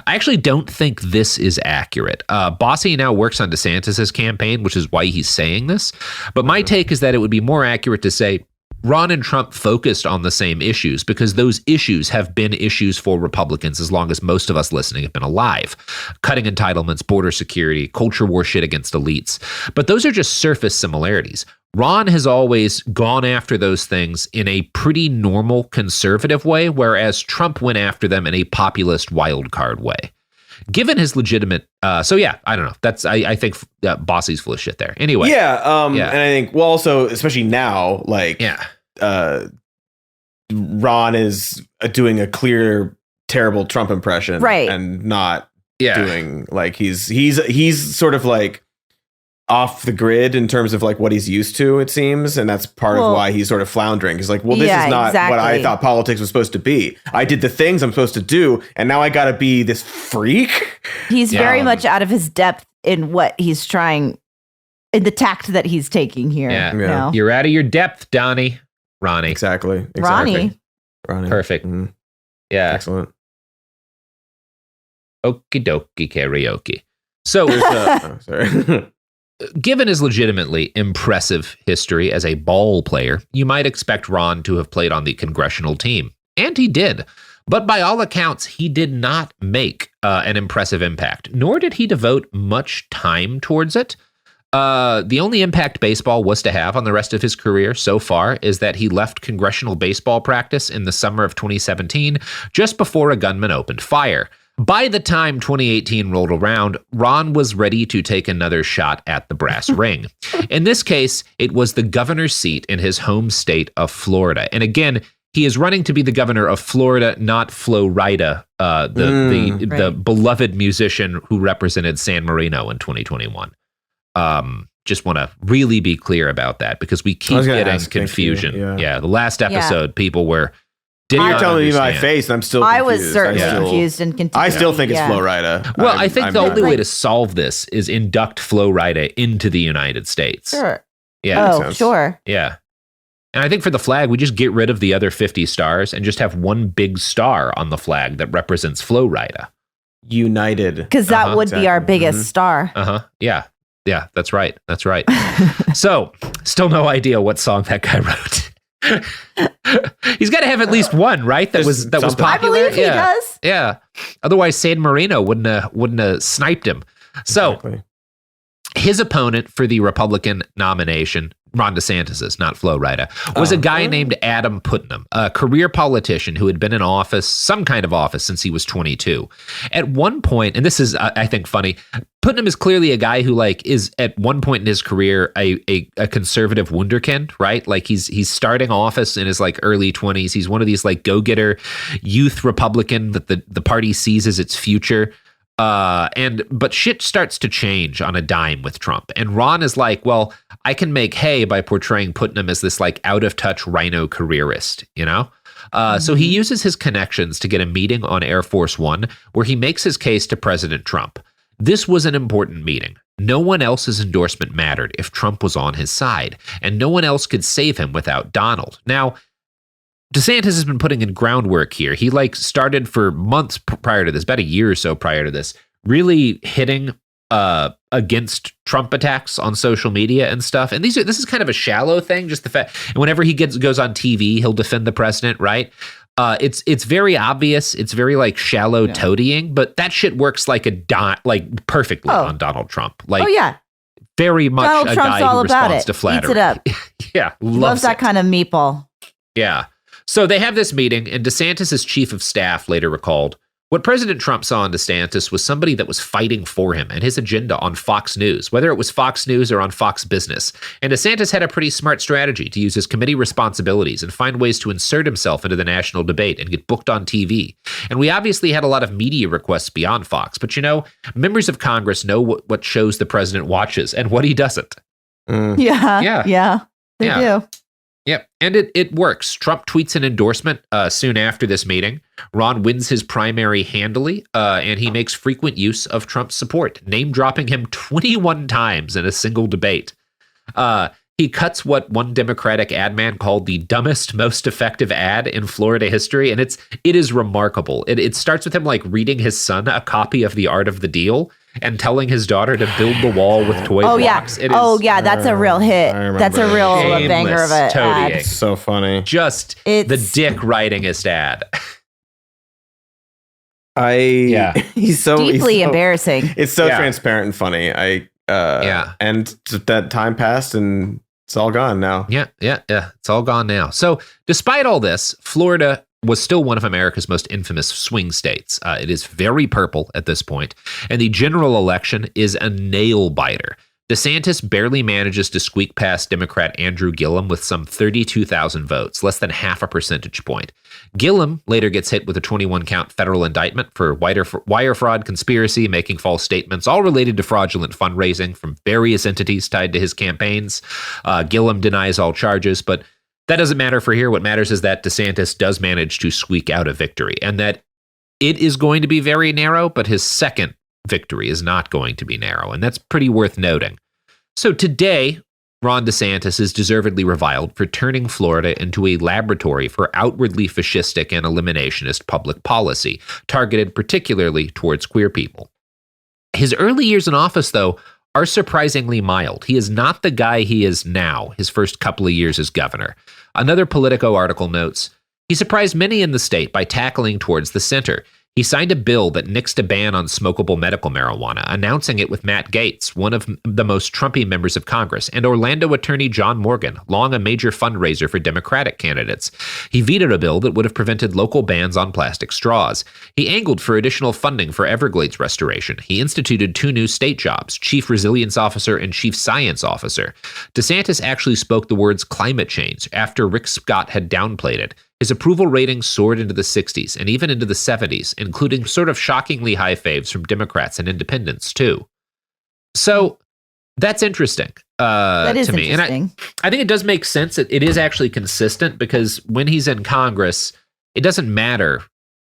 I actually don't think this is accurate. Bossie now works on DeSantis's campaign, which is why he's saying this. But my take is that it would be more accurate to say Ron and Trump focused on the same issues because those issues have been issues for Republicans as long as most of us listening have been alive. Cutting entitlements, border security, culture war shit against elites. But those are just surface similarities. Ron has always gone after those things in a pretty normal conservative way, whereas Trump went after them in a populist wildcard way. Given his legitimate, I don't know. I think Bossie's full of shit there. Anyway, and I think also, especially now, Ron is doing a clear, terrible Trump impression, right? And not doing like he's sort of like off the grid in terms of like what he's used to, it seems, and that's part of why he's sort of floundering. He's like, well, this is not what I thought politics was supposed to be. I did the things I'm supposed to do, and now I got to be this freak. He's very much out of his depth in what he's trying, in the tact that he's taking here. Yeah. You're out of your depth, Ronnie. Exactly. Ronnie. Perfect. Mm-hmm. Yeah. Excellent. Okie dokie karaoke. So, sorry. Given his legitimately impressive history as a ball player, you might expect Ron to have played on the congressional team. And he did. But by all accounts, he did not make an impressive impact, nor did he devote much time towards it. The only impact baseball was to have on the rest of his career so far is that he left congressional baseball practice in the summer of 2017, just before a gunman opened fire. By the time 2018 rolled around, Ron was ready to take another shot at the brass ring. In this case, it was the governor's seat in his home state of Florida. And again, he is running to be the governor of Florida, not Flo Rida, the beloved musician who represented San Marino in 2021. Just want to really be clear about that because we keep getting confusion. Yeah, the last episode, people were... You're telling me my face, and I'm still confused. I was certainly confused and confused. I still think it's Flo Rida. Well, I think the only way to solve this is induct Flo Rida into the United States. Sure. Yeah. Sure. Yeah. And I think for the flag, we just get rid of the other 50 stars and just have one big star on the flag that represents Flo Rida. United. Because that would be our biggest star. Yeah. Yeah, that's right. That's right. So, still no idea what song that guy wrote. He's got to have at least one, right? That was popular. I believe he does. Yeah. Otherwise, San Marino wouldn't have sniped him. So his opponent for the Republican nomination, Ron DeSantis, not Flo Rida, was a guy named Adam Putnam, a career politician who had been in office, some kind of office, since he was 22. At one point, and this is, I think, funny, Putnam is clearly a guy who is at one point in his career a conservative wunderkind, right? Like he's starting office in his early 20s. He's one of these go-getter youth Republican that the party sees as its future. But shit starts to change on a dime with Trump. And Ron is like, well, I can make hay by portraying Putnam as this out of touch rhino careerist, So he uses his connections to get a meeting on Air Force One where he makes his case to President Trump. This was an important meeting. No one else's endorsement mattered if Trump was on his side, and no one else could save him without Donald. Now, DeSantis has been putting in groundwork here. He started for months prior to this, about a year or so prior to this, really hitting against Trump attacks on social media and stuff. And this is kind of a shallow thing, just the fact. And whenever he goes on TV, he'll defend the president, right? It's very obvious. It's very shallow toadying, but that shit works perfectly on Donald Trump. Very much Donald a Trump's guy all who about responds it. to flattery. Eats it up. Yeah, loves that kind of meatball. Yeah. So they have this meeting, and DeSantis' chief of staff later recalled, what President Trump saw in DeSantis was somebody that was fighting for him and his agenda on Fox News, whether it was Fox News or on Fox Business. And DeSantis had a pretty smart strategy to use his committee responsibilities and find ways to insert himself into the national debate and get booked on TV. And we obviously had a lot of media requests beyond Fox, but members of Congress know what shows the president watches and what he doesn't. Yeah. They do. Yep, and it works. Trump tweets an endorsement soon after this meeting. Ron wins his primary handily, and he makes frequent use of Trump's support, name-dropping him 21 times in a single debate. He cuts what one Democratic ad man called the dumbest, most effective ad in Florida history, and it is remarkable. It starts with him reading his son a copy of The Art of the Deal and telling his daughter to build the wall with toy blocks. That's a real hit. That's a real banger of an ad. It's so funny. Just the dick writingest ad. He's so deeply embarrassing. It's so transparent and funny. And that time passed and it's all gone now. Yeah. It's all gone now. So despite all this, Florida was still one of America's most infamous swing states. It is very purple at this point, and the general election is a nail biter. DeSantis barely manages to squeak past Democrat Andrew Gillum with some 32,000 votes, less than half a percentage point. Gillum later gets hit with a 21-count federal indictment for wire fraud, conspiracy, making false statements, all related to fraudulent fundraising from various entities tied to his campaigns. Gillum denies all charges, but that doesn't matter for here. What matters is that DeSantis does manage to squeak out a victory, and that it is going to be very narrow, but his second victory is not going to be narrow, and that's pretty worth noting. So today, Ron DeSantis is deservedly reviled for turning Florida into a laboratory for outwardly fascistic and eliminationist public policy, targeted particularly towards queer people. His early years in office, though, are surprisingly mild. He is not the guy he is now, his first couple of years as governor. Another Politico article notes, he surprised many in the state by tackling towards the center. He signed a bill that nixed a ban on smokable medical marijuana, announcing it with Matt Gaetz, one of the most Trumpy members of Congress, and Orlando attorney John Morgan, long a major fundraiser for Democratic candidates. He vetoed a bill that would have prevented local bans on plastic straws. He angled for additional funding for Everglades restoration. He instituted 2 new state jobs, Chief Resilience Officer and Chief Science Officer. DeSantis actually spoke the words climate change after Rick Scott had downplayed it. His approval rating soared into the 60s and even into the 70s, including sort of shockingly high faves from Democrats and independents, too. So that's interesting that is to me. Interesting. And I think it does make sense. It is actually consistent because when he's in Congress, it doesn't matter.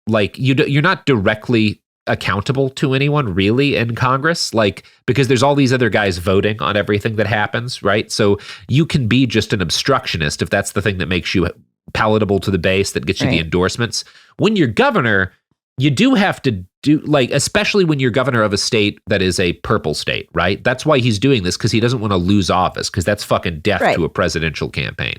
Like, you're not directly accountable to anyone really in Congress, like, because there's all these other guys voting on everything that happens, right? So you can be just an obstructionist if that's the thing that makes you palatable to the base, that gets you the endorsements. When you're governor, you do have to do, like, especially when you're governor of a state that is a purple state, right? That's why he's doing this, because he doesn't want to lose office, because that's fucking death to a presidential campaign.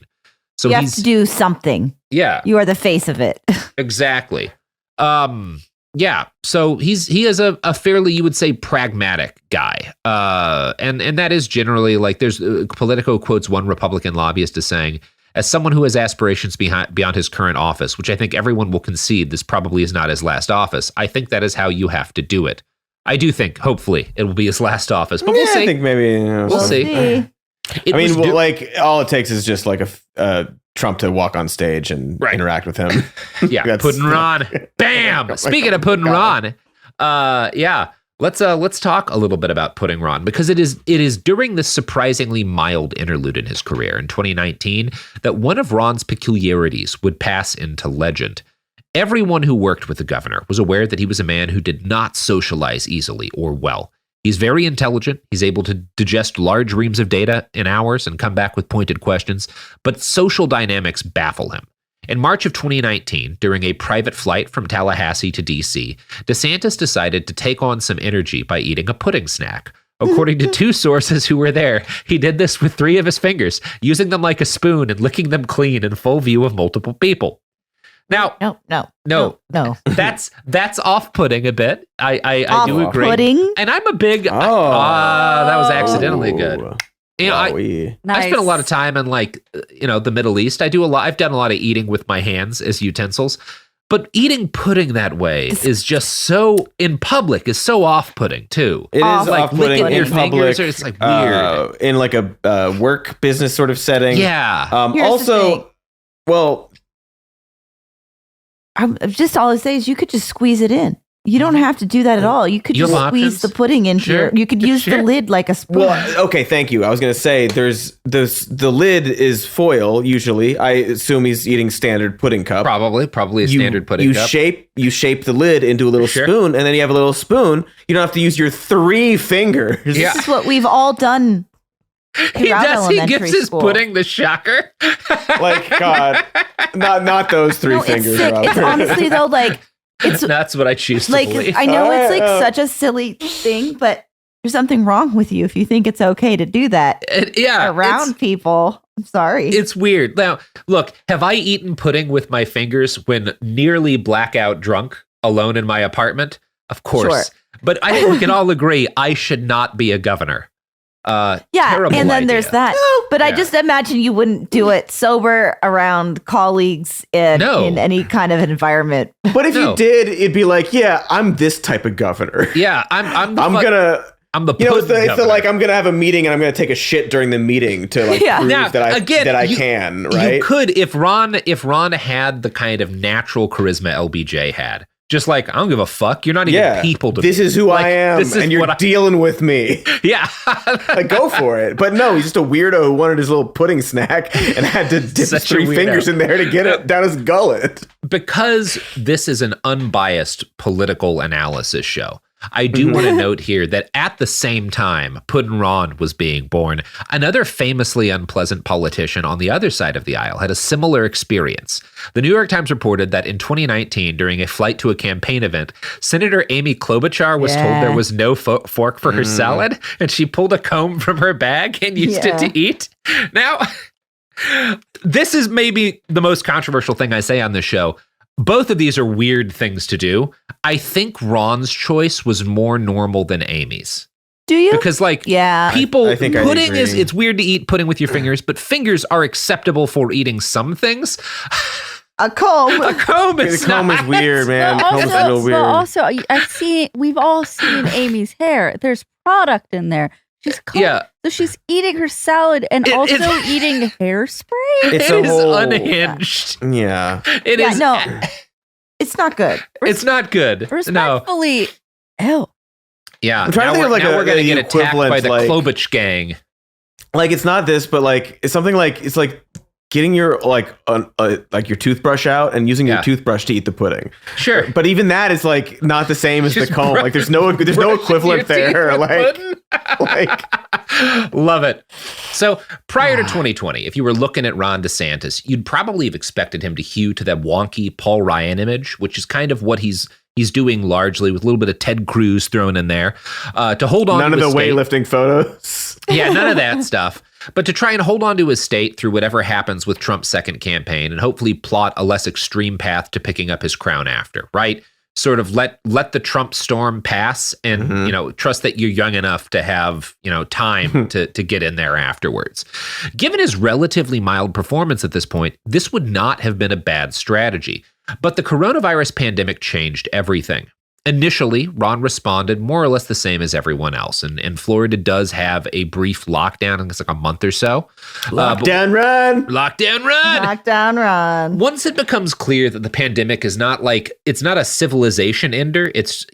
So you have to do something. Yeah. You are the face of it. Exactly. Yeah. So he is a fairly, you would say, pragmatic guy. And that is generally, like, there's Politico quotes one Republican lobbyist as saying, as someone who has aspirations beyond his current office, which I think everyone will concede this probably is not his last office, I think that is how you have to do it. I do think, hopefully, it will be his last office, but we'll see. I think maybe we'll see. Like, all it takes is just like a Trump to walk on stage and interact with him. Yeah, Puddin' Ron. Bam! Speaking of Puddin' Ron, yeah. Let's talk a little bit about Pudding Ron, because it is during this surprisingly mild interlude in his career in 2019 that one of Ron's peculiarities would pass into legend. Everyone who worked with the governor was aware that he was a man who did not socialize easily or well. He's very intelligent. He's able to digest large reams of data in hours and come back with pointed questions, but social dynamics baffle him. In March of 2019, during a private flight from Tallahassee to D.C., DeSantis decided to take on some energy by eating a pudding snack. According to 2 sources who were there, he did this with 3 of his fingers, using them like a spoon and licking them clean in full view of multiple people. Now, no. That's off-putting a bit. I do agree. Off-putting? And I'm a big. That was accidentally good. You know, I spent a lot of time in, like, the Middle East. I've done a lot of eating with my hands as utensils, but eating pudding that way is just so, in public, is so off-putting too. It is like off-putting in public. It's like weird in like a work business sort of setting. Yeah. Also, well, all I say is you could just squeeze it in. You don't have to do that at all. You could just squeeze the pudding into your. You could use the lid like a spoon. Well, okay, thank you. I was going to say the lid is foil usually. I assume he's eating standard pudding cup. Probably a standard pudding cup. You shape the lid into a little spoon, and then you have a little spoon. You don't have to use your 3 fingers. Yeah. This is what we've all done. He gives his pudding the shocker. Like, God, not those 3 fingers. It's honestly though, like. That's what I choose to believe. I know it's like such a silly thing, but there's something wrong with you if you think it's okay to do that around people. I'm sorry. It's weird. Now, look, have I eaten pudding with my fingers when nearly blackout drunk alone in my apartment? Of course. Sure. But I think we can all agree I should not be a governor. And then there's that. But I just imagine you wouldn't do it sober around colleagues in any kind of environment. But if you did, it'd be like, I'm this type of governor. Yeah, I'm the it's like I'm gonna have a meeting and I'm gonna take a shit during the meeting to like prove that I can. Right? You could if Ron had the kind of natural charisma LBJ had. Just like, I don't give a fuck. You're not even people to This is who I am, and you're dealing with me. Yeah. Like, go for it. But no, he's just a weirdo who wanted his little pudding snack and had to dip his 3 fingers in there to get it down his gullet. Because this is an unbiased political analysis show, I do want to note here that at the same time Puddin' Ron was being born, another famously unpleasant politician on the other side of the aisle had a similar experience. The New York Times reported that in 2019, during a flight to a campaign event, Senator Amy Klobuchar was told there was no fork for her salad, and she pulled a comb from her bag and used it to eat. Now, this is maybe the most controversial thing I say on this show. both of these are weird things to do. I think Ron's choice was more normal than Amy's. Do you? Because people, pudding it's weird to eat pudding with your fingers, but fingers are acceptable for eating some things. A comb. A comb is weird, man. Well, Comb's real weird. Also, we've all seen Amy's hair. There's product in there. She's so she's eating her salad and also eating hairspray. It is unhinged. Yeah. It is. No, it's not good. It's not good. Respectfully, ew. Yeah. I'm trying to think of we're going to get attacked by the Klobuchar gang. Like, it's not this, but like, it's something like, it's like getting your your toothbrush out and using your toothbrush to eat the pudding. Sure. But even that is like not the same as the comb. Like there's no equivalent there. Love it. So prior to 2020, if you were looking at Ron DeSantis, you'd probably have expected him to hew to that wonky Paul Ryan image, which is kind of what he's doing largely, with a little bit of Ted Cruz thrown in there, to hold on. None of the weightlifting photos. Yeah, none of that stuff. But to try and hold on to his state through whatever happens with Trump's second campaign, and hopefully plot a less extreme path to picking up his crown after, right? Sort of let the Trump storm pass, and trust that you're young enough to have time to get in there afterwards. Given his relatively mild performance at this point, this would not have been a bad strategy. But the coronavirus pandemic changed everything. Initially, Ron responded more or less the same as everyone else. And Florida does have a brief lockdown. I think it's like a month or so. Lockdown run. Lockdown run. Once it becomes clear that the pandemic is not it's not a civilization ender, it's,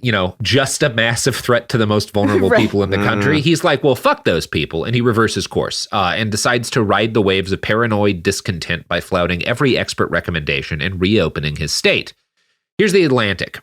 just a massive threat to the most vulnerable people in the country. He's like, well, fuck those people. And he reverses course and decides to ride the waves of paranoid discontent by flouting every expert recommendation and reopening his state. Here's the Atlantic.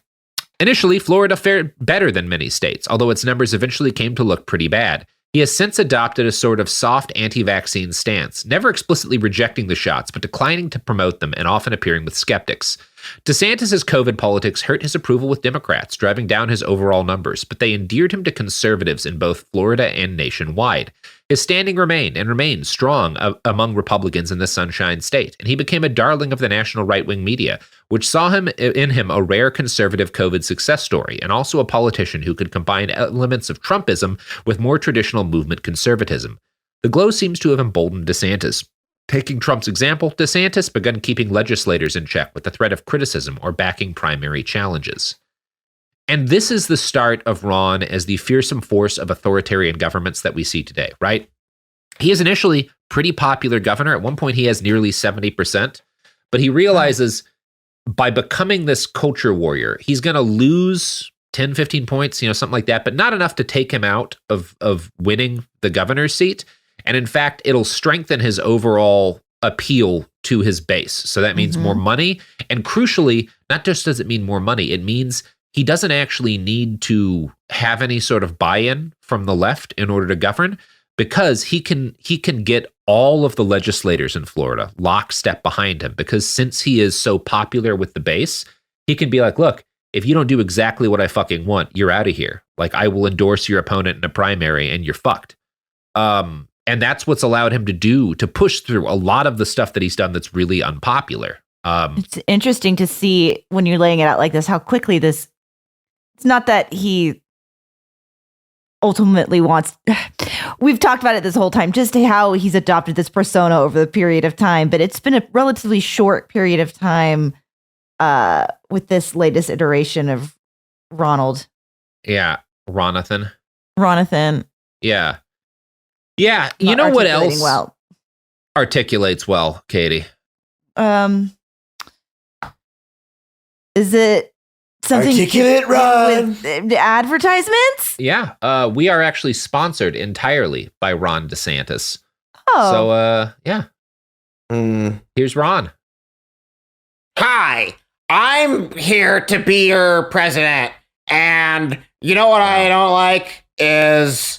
Initially, Florida fared better than many states, although its numbers eventually came to look pretty bad. He has since adopted a sort of soft anti-vaccine stance, never explicitly rejecting the shots, but declining to promote them and often appearing with skeptics. DeSantis' COVID politics hurt his approval with Democrats, driving down his overall numbers, but they endeared him to conservatives in both Florida and nationwide. His standing remains strong among Republicans in the Sunshine State, and he became a darling of the national right-wing media, which saw in him a rare conservative COVID success story, and also a politician who could combine elements of Trumpism with more traditional movement conservatism. The glow seems to have emboldened DeSantis. Taking Trump's example, DeSantis began keeping legislators in check with the threat of criticism or backing primary challenges. And this is the start of Ron as the fearsome force of authoritarian governments that we see today, right? He is initially pretty popular governor. At one point, he has nearly 70%, but he realizes by becoming this culture warrior, he's going to lose 10, 15 points, something like that, but not enough to take him out of winning the governor's seat. And in fact, it'll strengthen his overall appeal to his base. So that means more money. And crucially, not just does it mean more money, it means he doesn't actually need to have any sort of buy-in from the left in order to govern, because he can get all of the legislators in Florida lockstep behind him, because since he is so popular with the base, he can be like, look, if you don't do exactly what I fucking want, you're out of here. Like, I will endorse your opponent in a primary and you're fucked. And that's what's allowed him to push through a lot of the stuff that he's done that's really unpopular. It's interesting to see when you're laying it out like this, how quickly it's not that he ultimately wants, we've talked about it this whole time, just how he's adopted this persona over the period of time, but it's been a relatively short period of time with this latest iteration of Ronald. Yeah. Ronathan. Yeah. Yeah. You know what else articulates well, Katy? Is it something articulate, Ron? With advertisements? Yeah. We are actually sponsored entirely by Ron DeSantis. Oh. So, yeah. Here's Ron. Hi, I'm here to be your president. And you know what I don't like is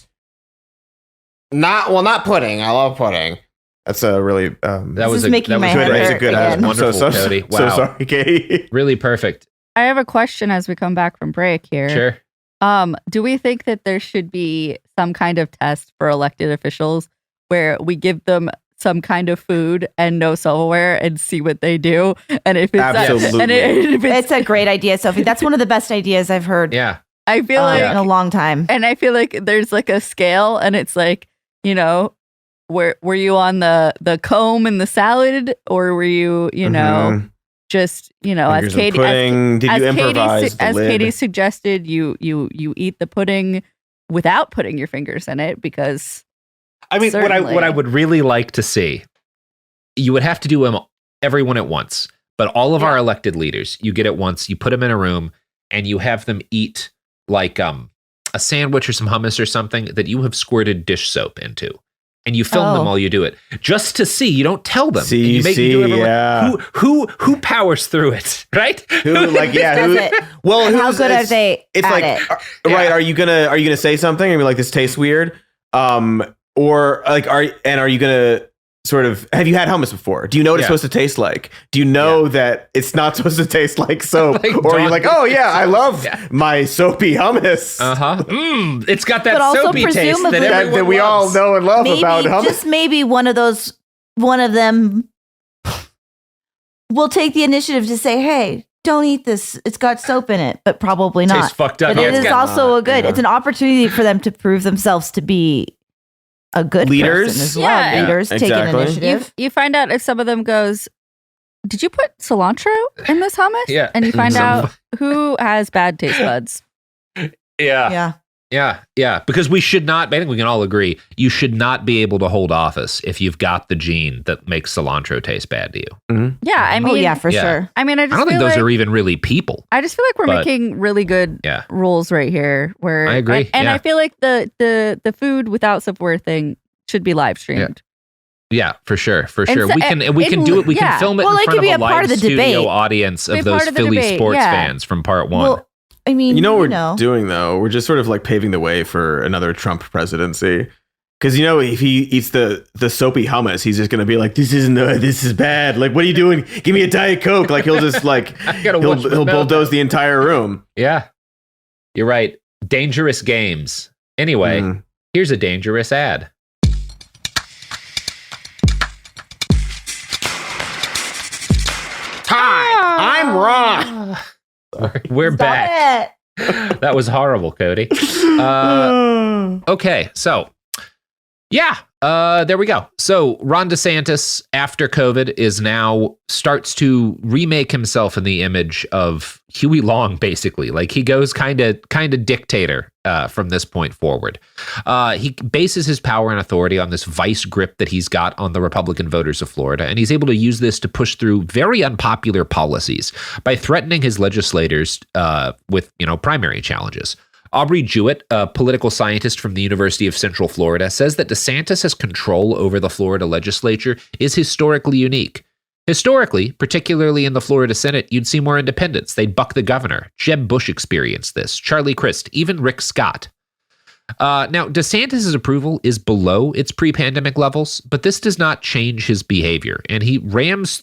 not pudding. I love pudding. That's a really that was good. That's a good ad. Wonderful, Cody. Wow. So sorry, Katy. Really perfect. I have a question as we come back from break here. Sure. Do we think that there should be some kind of test for elected officials where we give them some kind of food and no silverware and see what they do. And if it's absolutely, it's a great idea, Sophie. That's one of the best ideas I've heard. Yeah, I feel like in a long time. And I feel like there's like a scale, and it's like, you know, were you on the comb and the salad, or were you, you know, just, you know, Fingers as Katie suggested, you eat the pudding without putting your fingers in it, because I mean, what I would really like to see, you would have to do them everyone at once, but all of our elected leaders, you get it once, you put them in a room, and you have them eat like a sandwich or some hummus or something that you have squirted dish soap into. And you film them while you do it, just to see. You don't tell them. Who powers through it, right? Who Well, how good are they? It's at like, it? Right? Are you gonna say something and be like, "This tastes weird," or like, are you gonna sort of, have you had hummus before? Do you know what it's supposed to taste like? Do you know that it's not supposed to taste like soap? Like, or are you like, oh yeah, I love my soapy hummus. It's got that soapy taste that we all know and love about hummus. Just maybe one of them will take the initiative to say, hey, don't eat this. It's got soap in it, but probably not. Tastes fucked up. But it is also it's an opportunity for them to prove themselves to be a good leaders person as well. Leaders taking initiative. You find out if some of them goes, did you put cilantro in this hummus? Yeah. And you find out who has bad taste buds. Yeah. Because we should not, I think we can all agree, you should not be able to hold office if you've got the gene that makes cilantro taste bad to you. Yeah, I mean, for sure. I mean, I don't think those are even really people. I just feel like we're making really good rules right here. Where I agree. And I feel like the food without silverware thing should be live streamed. Yeah, for sure. We can do it. We can film it in front of a live studio audience of those Philly sports fans from part one. Well, I mean, you know what we're doing though? We're just sort of like paving the way for another Trump presidency. Because, you know, if he eats the soapy hummus, he's just going to be like, this is bad. Like, what are you doing? Give me a Diet Coke. Like, he'll just like, he'll bulldoze the entire room. Yeah, you're right. Dangerous games. Anyway, here's a dangerous ad. Hi, I'm Ron. We're back. That was horrible, Cody. Okay, so there we go. So Ron DeSantis, after COVID, starts to remake himself in the image of Huey Long, basically. Like, he goes kind of dictator from this point forward. He bases his power and authority on this vice grip that he's got on the Republican voters of Florida, and he's able to use this to push through very unpopular policies by threatening his legislators with, primary challenges. Aubrey Jewett, a political scientist from the University of Central Florida, says that DeSantis' control over the Florida legislature is historically unique. Historically, particularly in the Florida Senate, you'd see more independents. They'd buck the governor. Jeb Bush experienced this. Charlie Crist, even Rick Scott. Now, DeSantis' approval is below its pre-pandemic levels, but this does not change his behavior, and he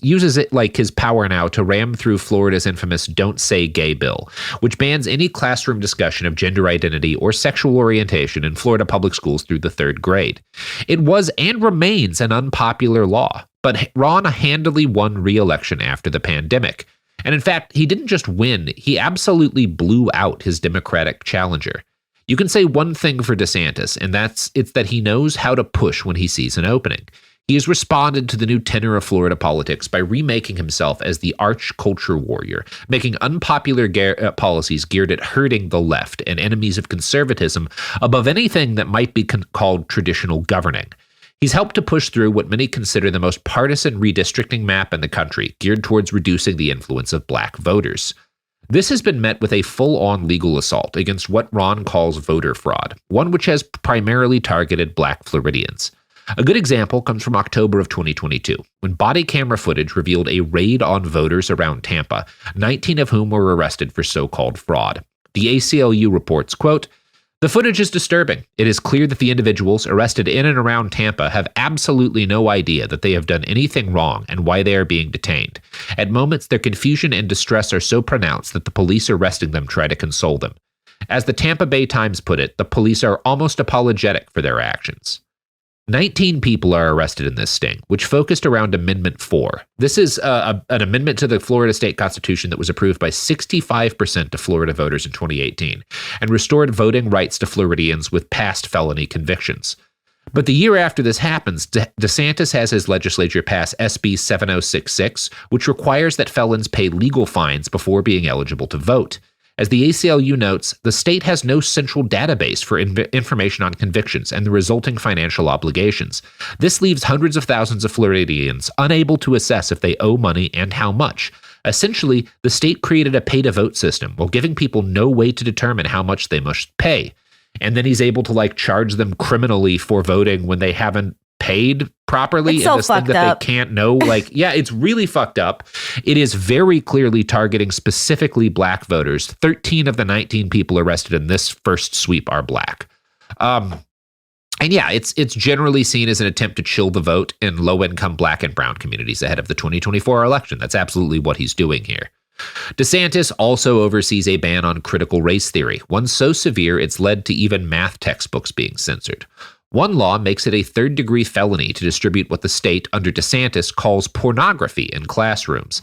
uses it like his power now to ram through Florida's infamous Don't Say Gay bill, which bans any classroom discussion of gender identity or sexual orientation in Florida public schools through the 3rd grade. It was and remains an unpopular law, but Ron handily won re-election after the pandemic. And in fact, he didn't just win, he absolutely blew out his Democratic challenger. You can say one thing for DeSantis, and it's that he knows how to push when he sees an opening. He has responded to the new tenor of Florida politics by remaking himself as the arch culture warrior, making unpopular policies geared at hurting the left and enemies of conservatism above anything that might be called traditional governing. He's helped to push through what many consider the most partisan redistricting map in the country, geared towards reducing the influence of black voters. This has been met with a full-on legal assault against what Ron calls voter fraud, one which has primarily targeted black Floridians. A good example comes from October of 2022, when body camera footage revealed a raid on voters around Tampa, 19 of whom were arrested for so-called fraud. The ACLU reports, quote, "The footage is disturbing. It is clear that the individuals arrested in and around Tampa have absolutely no idea that they have done anything wrong and why they are being detained. At moments, their confusion and distress are so pronounced that the police arresting them try to console them. As the Tampa Bay Times put it, the police are almost apologetic for their actions." 19 people are arrested in this sting, which focused around Amendment 4. This is an amendment to the Florida state constitution that was approved by 65% of Florida voters in 2018 and restored voting rights to Floridians with past felony convictions. But the year after this happens, DeSantis has his legislature pass SB 7066, which requires that felons pay legal fines before being eligible to vote. As the ACLU notes, the state has no central database for information on convictions and the resulting financial obligations. This leaves hundreds of thousands of Floridians unable to assess if they owe money and how much. Essentially, the state created a pay-to-vote system while giving people no way to determine how much they must pay. And then he's able to charge them criminally for voting when they haven't paid properly. It's so this thing that up. they can't know. Yeah, it's really fucked up. It is very clearly targeting specifically black voters. 13 of the 19 people arrested in this first sweep are black. And yeah, it's generally seen as an attempt to chill the vote in low-income black and brown communities ahead of the 2024 election. That's absolutely what he's doing here. DeSantis also oversees a ban on critical race theory, one so severe it's led to even math textbooks being censored. One law makes it a third-degree felony to distribute what the state, under DeSantis, calls pornography in classrooms.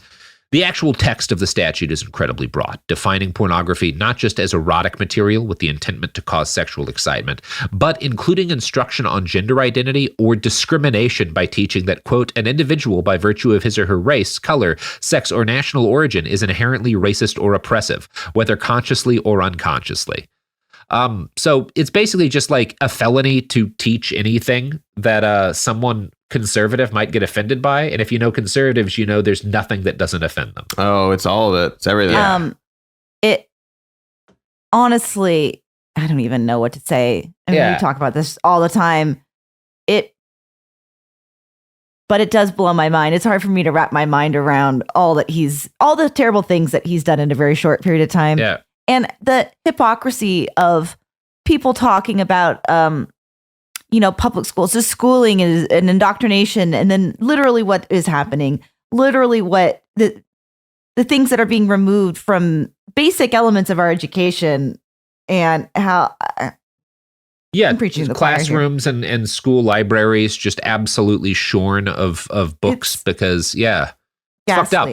The actual text of the statute is incredibly broad, defining pornography not just as erotic material with the intent to cause sexual excitement, but including instruction on gender identity or discrimination by teaching that, quote, an individual by virtue of his or her race, color, sex, or national origin is inherently racist or oppressive, whether consciously or unconsciously. So it's basically just like a felony to teach anything that someone conservative might get offended by. And if you know conservatives, you know there's nothing that doesn't offend them. Oh, it's all of it. It's everything. It honestly, I don't even know what to say. I mean, we talk about this all the time. But it does blow my mind. It's hard for me to wrap my mind around all the terrible things that he's done in a very short period of time. Yeah. And the hypocrisy of people talking about, public schools, just schooling and indoctrination, and then literally what is happening, literally what the things that are being removed from basic elements of our education, and how. I'm preaching to the classrooms and school libraries just absolutely shorn of books because, it's fucked up.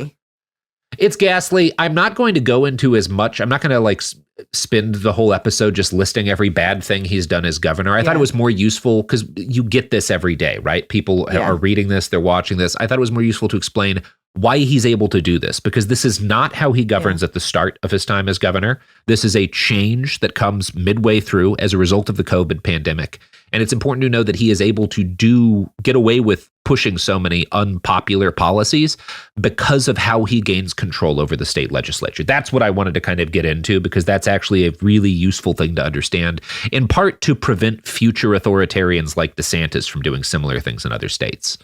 It's ghastly. I'm not going to go into as much. I'm not going to spend the whole episode just listing every bad thing he's done as governor. I thought it was more useful because you get this every day, right? People are reading this, they're watching this. I thought it was more useful to explain why he's able to do this, because this is not how he governs at the start of his time as governor. This is a change that comes midway through as a result of the COVID pandemic. And it's important to know that he is able to get away with pushing so many unpopular policies because of how he gains control over the state legislature. That's what I wanted to kind of get into, because that's actually a really useful thing to understand, in part to prevent future authoritarians like DeSantis from doing similar things in other states.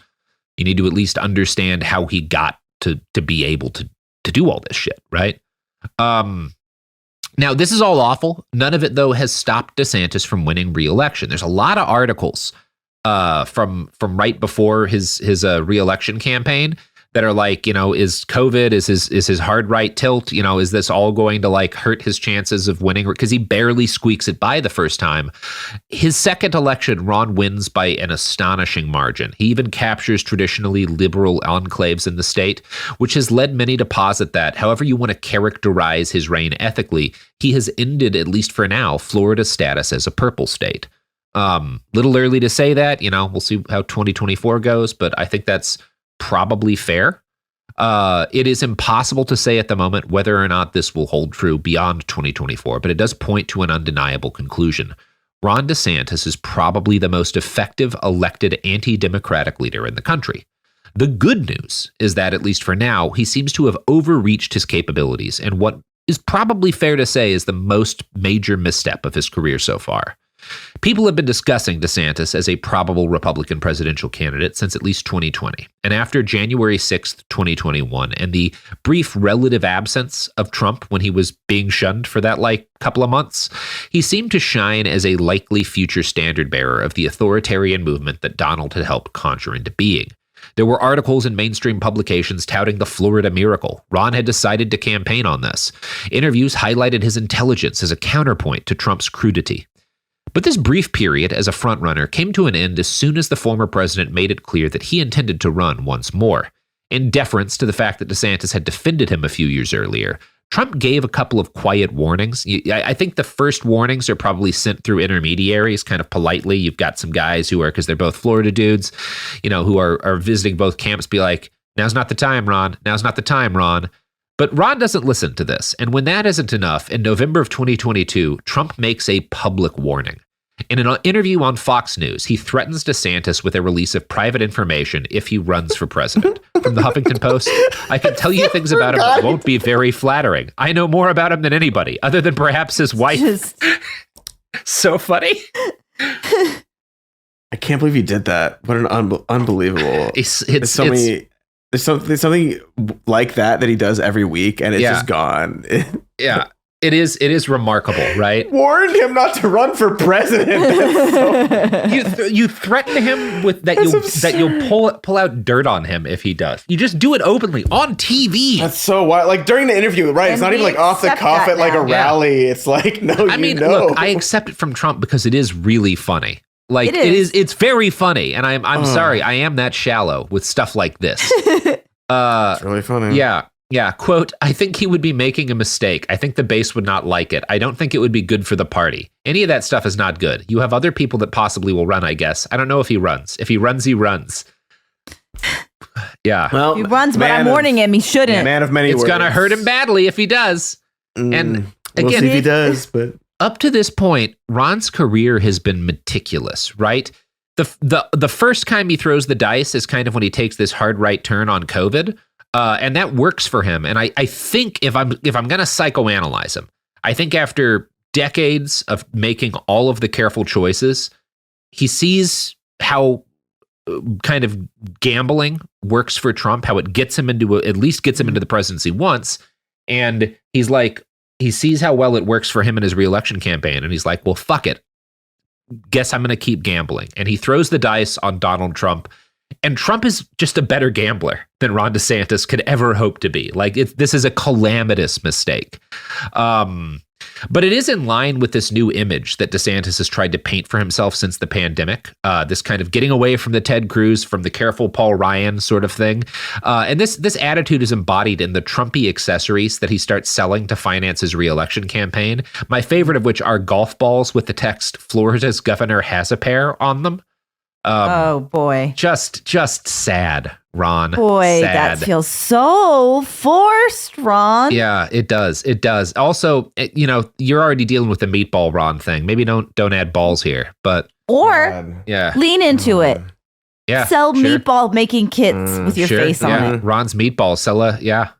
You need to at least understand how he got to be able to do all this shit, right? Now, this is all awful. None of it, though, has stopped DeSantis from winning re-election. There's a lot of articles from right before his re-election campaign that are like, is COVID, is his hard right tilt, is this all going to hurt his chances of winning? Because he barely squeaks it by the first time. His second election, Ron wins by an astonishing margin. He even captures traditionally liberal enclaves in the state, which has led many to posit that, however you want to characterize his reign ethically, he has ended, at least for now, Florida's status as a purple state. Little early to say that, we'll see how 2024 goes, but I think that's probably fair. It is impossible to say at the moment whether or not this will hold true beyond 2024, but it does point to an undeniable conclusion. Ron DeSantis is probably the most effective elected anti-democratic leader in the country. The good news is that, at least for now, he seems to have overreached his capabilities in what is probably fair to say is the most major misstep of his career so far. People have been discussing DeSantis as a probable Republican presidential candidate since at least 2020. And after January 6th, 2021, and the brief relative absence of Trump when he was being shunned for that couple of months, he seemed to shine as a likely future standard bearer of the authoritarian movement that Donald had helped conjure into being. There were articles in mainstream publications touting the Florida miracle. Ron had decided to campaign on this. Interviews highlighted his intelligence as a counterpoint to Trump's crudity. But this brief period as a frontrunner came to an end as soon as the former president made it clear that he intended to run once more. In deference to the fact that DeSantis had defended him a few years earlier, Trump gave a couple of quiet warnings. I think the first warnings are probably sent through intermediaries, kind of politely. You've got some guys who are, because they're both Florida dudes, who are visiting both camps, be like, now's not the time, Ron. Now's not the time, Ron. But Ron doesn't listen to this. And when that isn't enough, in November of 2022, Trump makes a public warning. In an interview on Fox News, he threatens DeSantis with a release of private information if he runs for president. From the Huffington Post, I can tell you things about him that won't be very flattering. I know more about him than anybody, other than perhaps his wife. So funny. I can't believe he did that. What an unbelievable. There's something like that he does every week, and it's just gone. Yeah. It is remarkable, right? Warned him not to run for president. You threaten him with that you'll pull out dirt on him if he does. You just do it openly on TV. That's so wild. Like during the interview, right? It's not even like off the cuff at like a rally. It's like look, I accept it from Trump because it is really funny. Like it's very funny, and I'm sorry, I am that shallow with stuff like this. It's really funny. Yeah, quote, I think he would be making a mistake. I think the base would not like it. I don't think it would be good for the party. Any of that stuff is not good. You have other people that possibly will run, I guess. I don't know if he runs. If he runs, he runs. Yeah. Well, he runs, but I'm warning him, he shouldn't. Yeah, man of many words. It's going to hurt him badly if he does. And again, we'll see if he does, but up to this point, Ron's career has been meticulous, right? The first time he throws the dice is kind of when he takes this hard right turn on COVID. And that works for him. And I think if I'm going to psychoanalyze him, I think after decades of making all of the careful choices, he sees how kind of gambling works for Trump, how it gets him at least gets him into the presidency once. And he sees how well it works for him in his reelection campaign. And he's like, well, fuck it. Guess I'm going to keep gambling. And he throws the dice on Donald Trump. And Trump is just a better gambler than Ron DeSantis could ever hope to be. Like, this is a calamitous mistake. But it is in line with this new image that DeSantis has tried to paint for himself since the pandemic. This kind of getting away from the Ted Cruz, from the careful Paul Ryan sort of thing. And this attitude is embodied in the Trumpy accessories that he starts selling to finance his reelection campaign. My favorite of which are golf balls with the text, Florida's governor has a pair on them. Oh boy. Just sad, Ron. Boy, sad. that feels so forced, Ron. Yeah, it does. It does. Also, you're already dealing with the meatball Ron thing. Maybe don't add balls here, but lean into it. Yeah. Sell meatball making kits with your face on it. Ron's meatball seller. Yeah.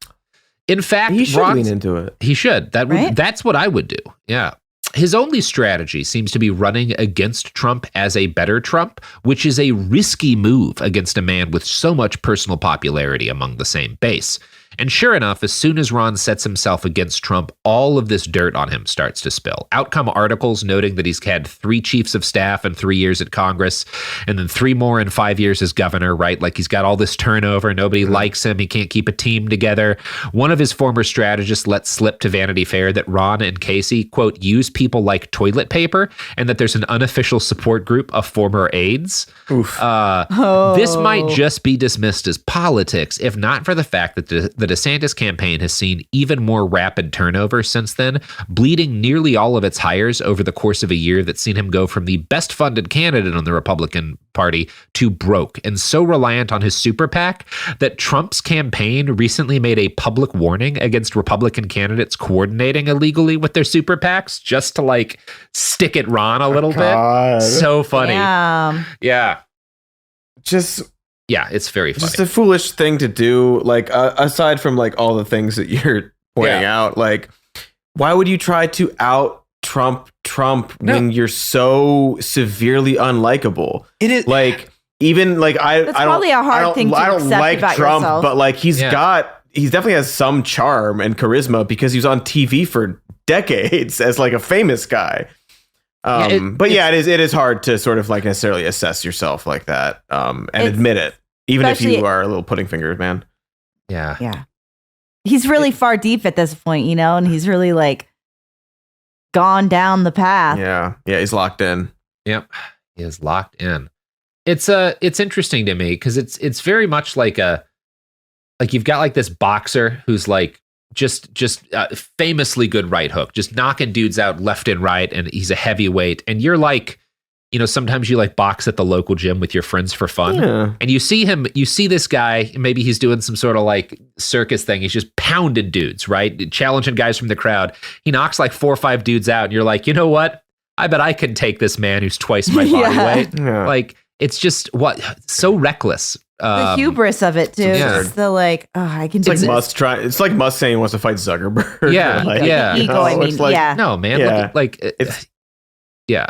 In fact, he should lean into it. He should. That's what I would do. Yeah. His only strategy seems to be running against Trump as a better Trump, which is a risky move against a man with so much personal popularity among the same base. And sure enough, as soon as Ron sets himself against Trump, all of this dirt on him starts to spill. Out come articles noting that he's had 3 chiefs of staff in 3 years at Congress, and then 3 more in 5 years as governor, right? Like he's got all this turnover. Nobody likes him. He can't keep a team together. One of his former strategists let slip to Vanity Fair that Ron and Casey, quote, use people like toilet paper, and that there's an unofficial support group of former aides. This might just be dismissed as politics, if not for the fact that the DeSantis campaign has seen even more rapid turnover since then, bleeding nearly all of its hires over the course of a year that's seen him go from the best funded candidate on the Republican Party to broke, and so reliant on his super PAC that Trump's campaign recently made a public warning against Republican candidates coordinating illegally with their super PACs just to like stick at Ron a little bit. So funny. Yeah. Yeah, it's very funny. Just a foolish thing to do. Like, aside from like all the things that you're pointing out, like, why would you try to out Trump when you're so severely unlikable? It is like, even like That's probably a hard thing to accept like about Trump, yourself. but like he definitely has some charm and charisma because he's on TV for decades as like a famous guy. It is hard to sort of like necessarily assess yourself like that and admit it, even if you are a little pudding fingers, man. Yeah. He's really far deep at this point, and he's really like, gone down the path. Yeah, he's locked in. Yep, he is locked in. It's interesting to me because it's very much like you've got like this boxer who's like just famously good right hook, just knocking dudes out left and right, and he's a heavyweight, and you're like, sometimes you like box at the local gym with your friends for fun, and you see this guy, maybe he's doing some sort of like circus thing, he's just pounding dudes, right, challenging guys from the crowd. He knocks like 4 or 5 dudes out, and you're like, you know what? I bet I can take this man who's twice my body weight. Yeah. Like, it's just so reckless. The hubris of it too. Yeah. Just the like, I can do this. It's like Musk saying he wants to fight Zuckerberg. Yeah, like, ego. I mean, no, man. Yeah.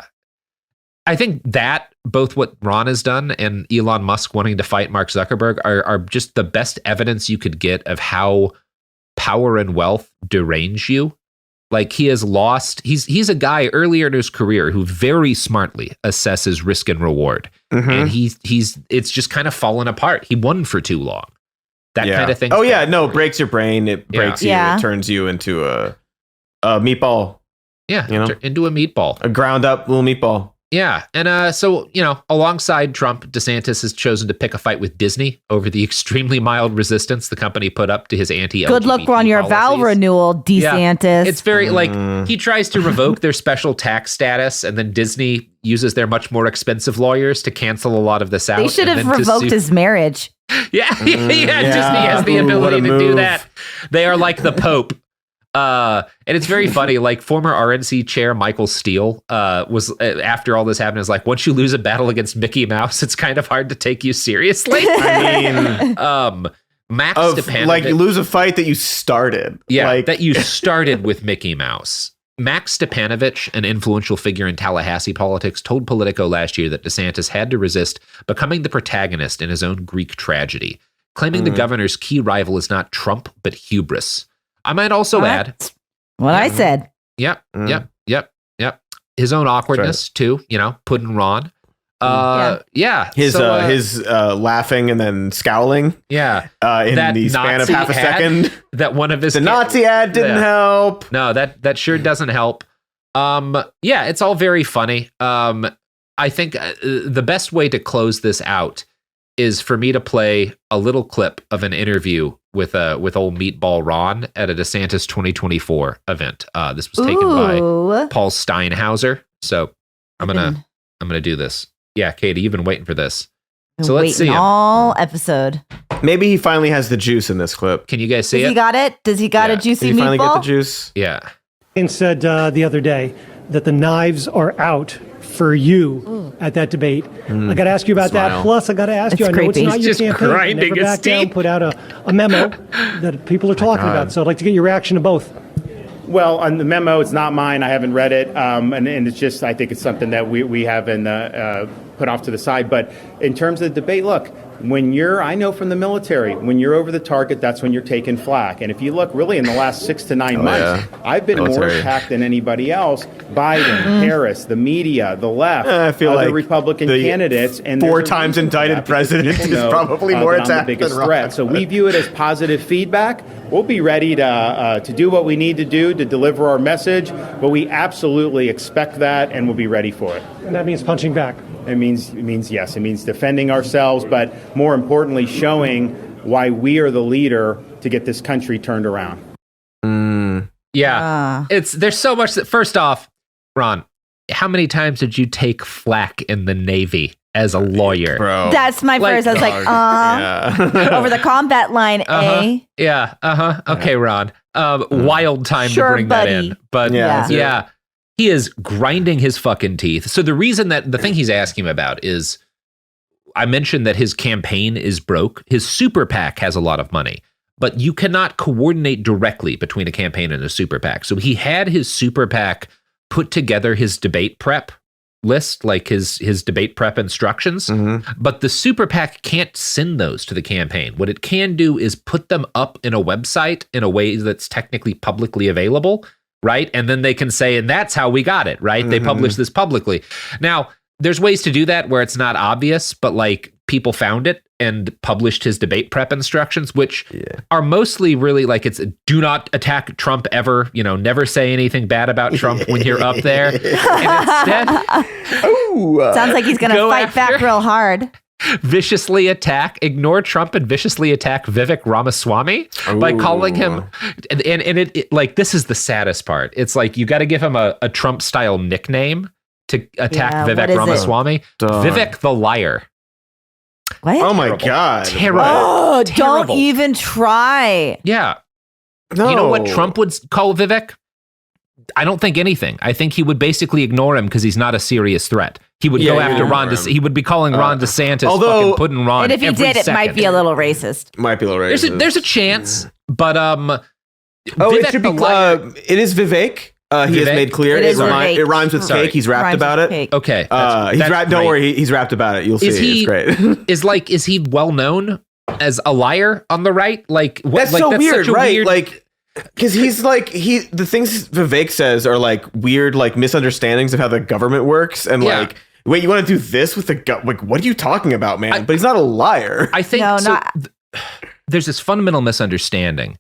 I think that both what Ron has done and Elon Musk wanting to fight Mark Zuckerberg are just the best evidence you could get of how power and wealth derange you. Like, he has lost. He's a guy earlier in his career who very smartly assesses risk and reward, and it's just kind of fallen apart. He won for too long. That kind of thing. Oh yeah, no, it breaks your brain. It breaks you. It turns you into a meatball. Yeah, into a meatball, a ground up little meatball. Yeah. And so, alongside Trump, DeSantis has chosen to pick a fight with Disney over the extremely mild resistance the company put up to his anti-LGBT Good luck on your vow renewal, DeSantis. Yeah. It's very he tries to revoke their special tax status, and then Disney uses their much more expensive lawyers to cancel a lot of this out. They should have revoked his marriage. Yeah. Disney has the ability to do that. They are like the Pope. And it's very funny, like former RNC chair Michael Steele was, after all this happened, is like, once you lose a battle against Mickey Mouse, it's kind of hard to take you seriously. I mean, Max Stepanovich, like, you lose a fight that you started. Yeah, that you started with Mickey Mouse. Max Stepanovich, an influential figure in Tallahassee politics, told Politico last year that DeSantis had to resist becoming the protagonist in his own Greek tragedy, claiming the governor's key rival is not Trump, but hubris. I might also add what I said. Yep. His own awkwardness too, pudding Ron. His laughing and then scowling. Yeah. In the span of half a second. That one of his Nazi ad didn't help. No, that sure doesn't help. It's all very funny. I think the best way to close this out is for me to play a little clip of an interview with old Meatball Ron at a DeSantis 2024 event. This was taken by Paul Steinhauser. So I'm gonna do this. Yeah, Katie, you've been waiting for this. So let's see all episode. Maybe he finally has the juice in this clip. Can you guys see it? He got it? Does he got a juicy Did he finally meatball? Get the juice? Yeah. And said the other day that the knives are out for you at that debate. I got to ask you about that. Plus, I got to ask you, I know it's not your campaign. Never back down, put out a memo that people are talking about. So I'd like to get your reaction to both. Well, on the memo, it's not mine. I haven't read it. And it's just, I think it's something that we haven't put off to the side. But in terms of the debate, look, I know from the military, when you're over the target, that's when you're taking flak. And if you look really in the last 6 to 9 months, I've been more attacked than anybody else. Biden, Harris, the media, the left, I feel other like Republican candidates. And 4 times indicted president is probably more attacked the biggest than threat. So we view it as positive feedback. We'll be ready to do what we need to do to deliver our message, but we absolutely expect that, and we'll be ready for it. And that means punching back. It means yes. It means defending ourselves, but more importantly, showing why we are the leader to get this country turned around. Yeah, there's so much that. First off, Ron, how many times did you take flak in the Navy as a lawyer? Bro. That's my first. I was like, over the combat line, Yeah. Okay, Ron. Wild time to bring that in, but yeah. He is grinding his fucking teeth. So the reason that the thing he's asking about is, I mentioned that his campaign is broke. His super PAC has a lot of money, but you cannot coordinate directly between a campaign and a super PAC. So he had his super PAC put together his debate prep list, like his debate prep instructions, but the super PAC can't send those to the campaign. What it can do is put them up in a website in a way that's technically publicly available, right? And then they can say, and that's how we got it, right? They publish this publicly. Now, there's ways to do that where it's not obvious, but like people found it. and published his debate prep instructions, which are mostly really like it's do not attack Trump ever, never say anything bad about Trump when you're up there. And instead, sounds like he's going to fight back real hard. Viciously ignore Trump and viciously attack Vivek Ramaswamy by calling him, and it like, this is the saddest part. It's like, you got to give him a Trump style nickname to attack Vivek Ramaswamy. Vivek the liar. What? Oh my God. Terrible. Oh, Terrible. Don't even try. Yeah. No. You know what Trump would call Vivek? I don't think anything. I think he would basically ignore him because he's not a serious threat. He would go after Ron DeSantis. He would be calling Ron DeSantis, fucking putting Ron. And if he did, it might be a little racist. There's a chance, but it should be. It is Vivek. He has made clear it rhymes with cake. He's rapped about it. Okay, don't worry, he's rapped about it. You'll see. It's great. Is he well known as a liar on the right? Like that's so weird, right? Like. Because he's like the things Vivek says are like weird, like misunderstandings of how the government works, and like, wait, you want to do this with the like, what are you talking about, man? But he's not a liar. I think there's this fundamental misunderstanding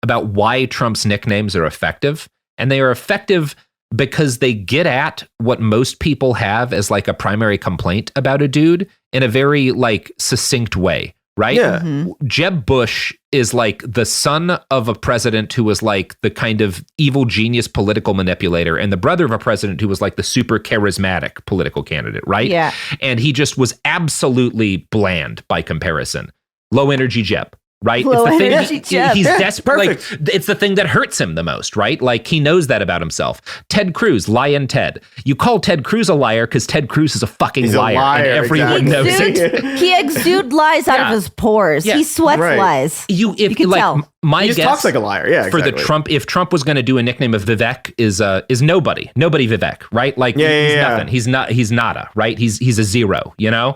about why Trump's nicknames are effective, and they are effective because they get at what most people have as like a primary complaint about a dude in a very like succinct way. Right? Yeah. Mm-hmm. Jeb Bush is like the son of a president who was like the kind of evil genius political manipulator, and the brother of a president who was like the super charismatic political candidate, right? Yeah. And he just was absolutely bland by comparison. Low energy Jeb. Right? Low it's the energy thing he's desperate. Like, Perfect. it's the thing that hurts him the most, right? Like, he knows that about himself. Ted Cruz, Lion Ted. You call Ted Cruz a liar because Ted Cruz is a fucking liar, and everyone knows it. He exudes lies out of his pores. Yeah. He sweats lies. You can like, tell. My he guess talks like a liar. Yeah, for the Trump, if Trump was going to do a nickname of Vivek, is nobody Vivek, right? Like he's nothing. He's nada, right? He's a zero, because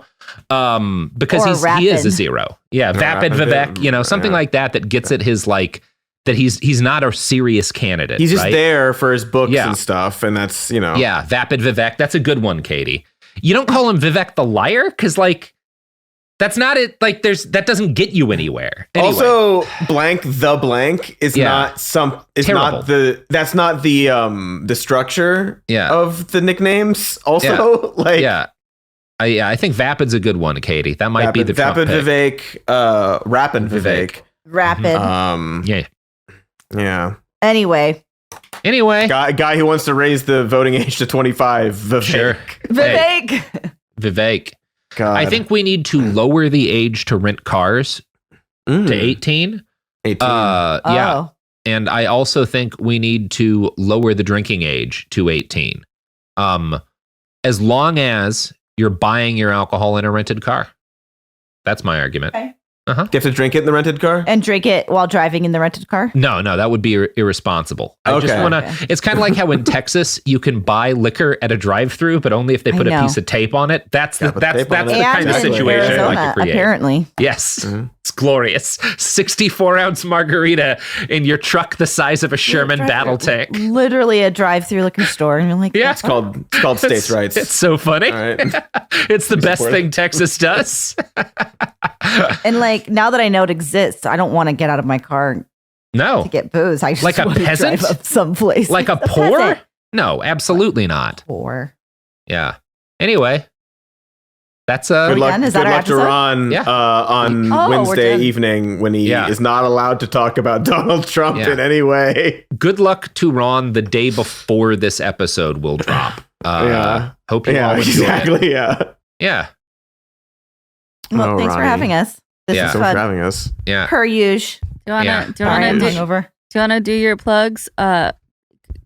he is a zero. Yeah, vapid Vivek, something like that gets at his like that he's not a serious candidate. He's just there for his books and stuff, and that's Yeah, vapid Vivek. That's a good one, Katie. You don't call him Vivek the liar because like. That's not it. Like, that doesn't get you anywhere. Anyway. Also, blank is not terrible. That's not the structure of the nicknames. Also, I think Vapid's a good one, Katy. That might be the Vapid Trump pick. Vivek, Rapid Vivek. Rapid. Yeah. Anyway. Guy who wants to raise the voting age to 25. Vivek. Sure. Vivek. God. I think we need to lower the age to rent cars to 18. 18. Yeah. And I also think we need to lower the drinking age to 18. As long as you're buying your alcohol in a rented car. That's my argument. Okay. Do you have to drink it in the rented car? And drink it while driving in the rented car? No, that would be irresponsible. I just want to. It's kind of like how in Texas you can buy liquor at a drive-through, but only if they put a piece of tape on it. That's the kind of situation I like to create. Apparently, yes, it's glorious. 64-ounce margarita in your truck the size of a Sherman battle tank. Literally a drive-through liquor store, and you're like, it's called states' rights. It's so funny. Right. It's the best thing Texas does. And like, now that I know it exists, I don't want to get out of my car to get booze. I just like a want peasant, to drive up someplace. Like a poor? Peasant. No, absolutely not. Poor. Yeah. Anyway, that's good luck to Ron on Wednesday evening when he is not allowed to talk about Donald Trump in any way. Good luck to Ron the day before this episode will drop. Hope you all enjoy it. Yeah. Well, thanks for having us. This is fun. Thanks for having us. Yeah. Per usual. Do you want to do your plugs,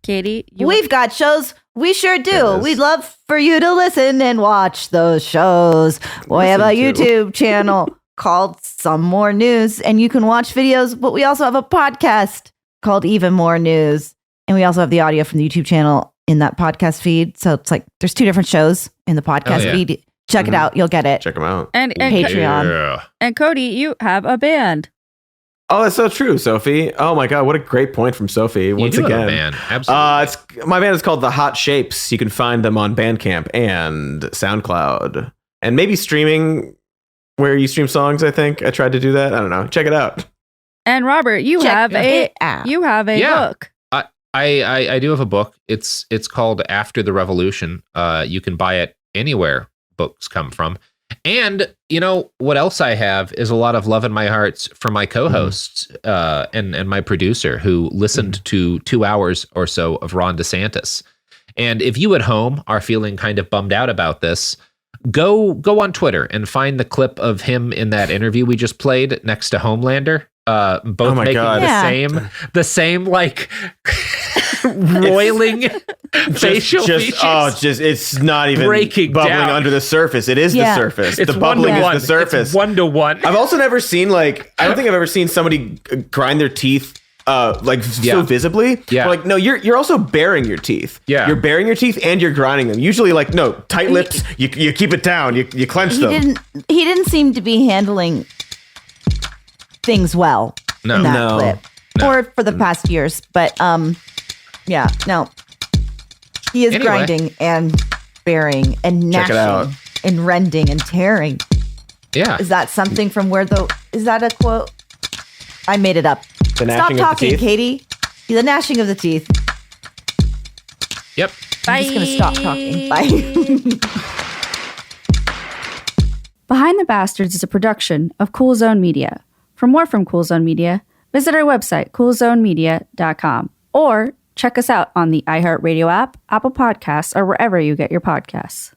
Katy? We've got shows. We sure do. We'd love for you to listen and watch those shows. We have a YouTube channel called Some More News, and you can watch videos, but we also have a podcast called Even More News. And we also have the audio from the YouTube channel in that podcast feed. So it's like there's two different shows in the podcast feed. Check it out. You'll get it. Check them out. And Patreon. And Cody, you have a band. Oh, that's so true, Sophie. Oh my God, what a great point from Sophie. Once again, have a band. Absolutely. My band is called The Hot Shapes. You can find them on Bandcamp and SoundCloud, and maybe streaming where you stream songs. I think I tried to do that. I don't know. Check it out. And Robert, you have a book. I do have a book. It's called After the Revolution. You can buy it anywhere books come from. And you know what else I have is a lot of love in my hearts for my co-hosts and my producer who listened to 2 hours or so of Ron DeSantis. And if you at home are feeling kind of bummed out about this, go on Twitter and find the clip of him in that interview we just played next to Homelander. Both making the same like roiling facial features. It's not even breaking bubbling down under the surface. It is the surface. It's the bubbling is the surface. It's 1-to-1. I've also never seen I don't think I've ever seen somebody grind their teeth so visibly. Yeah. Like, no, you're also baring your teeth. Yeah. You're baring your teeth and you're grinding them. Usually tight lips, you keep it down, you clench them. He didn't seem to be handling things well in that clip. Or for the past years. But he is grinding and bearing and gnashing and rending and tearing. Yeah. Is that something from is that a quote? I made it up. Stop talking, Katy. The gnashing of the teeth. Yep. I'm just going to stop talking. Bye. Behind the Bastards is a production of Cool Zone Media. For more from Cool Zone Media, visit our website, coolzonemedia.com, or check us out on the iHeartRadio app, Apple Podcasts, or wherever you get your podcasts.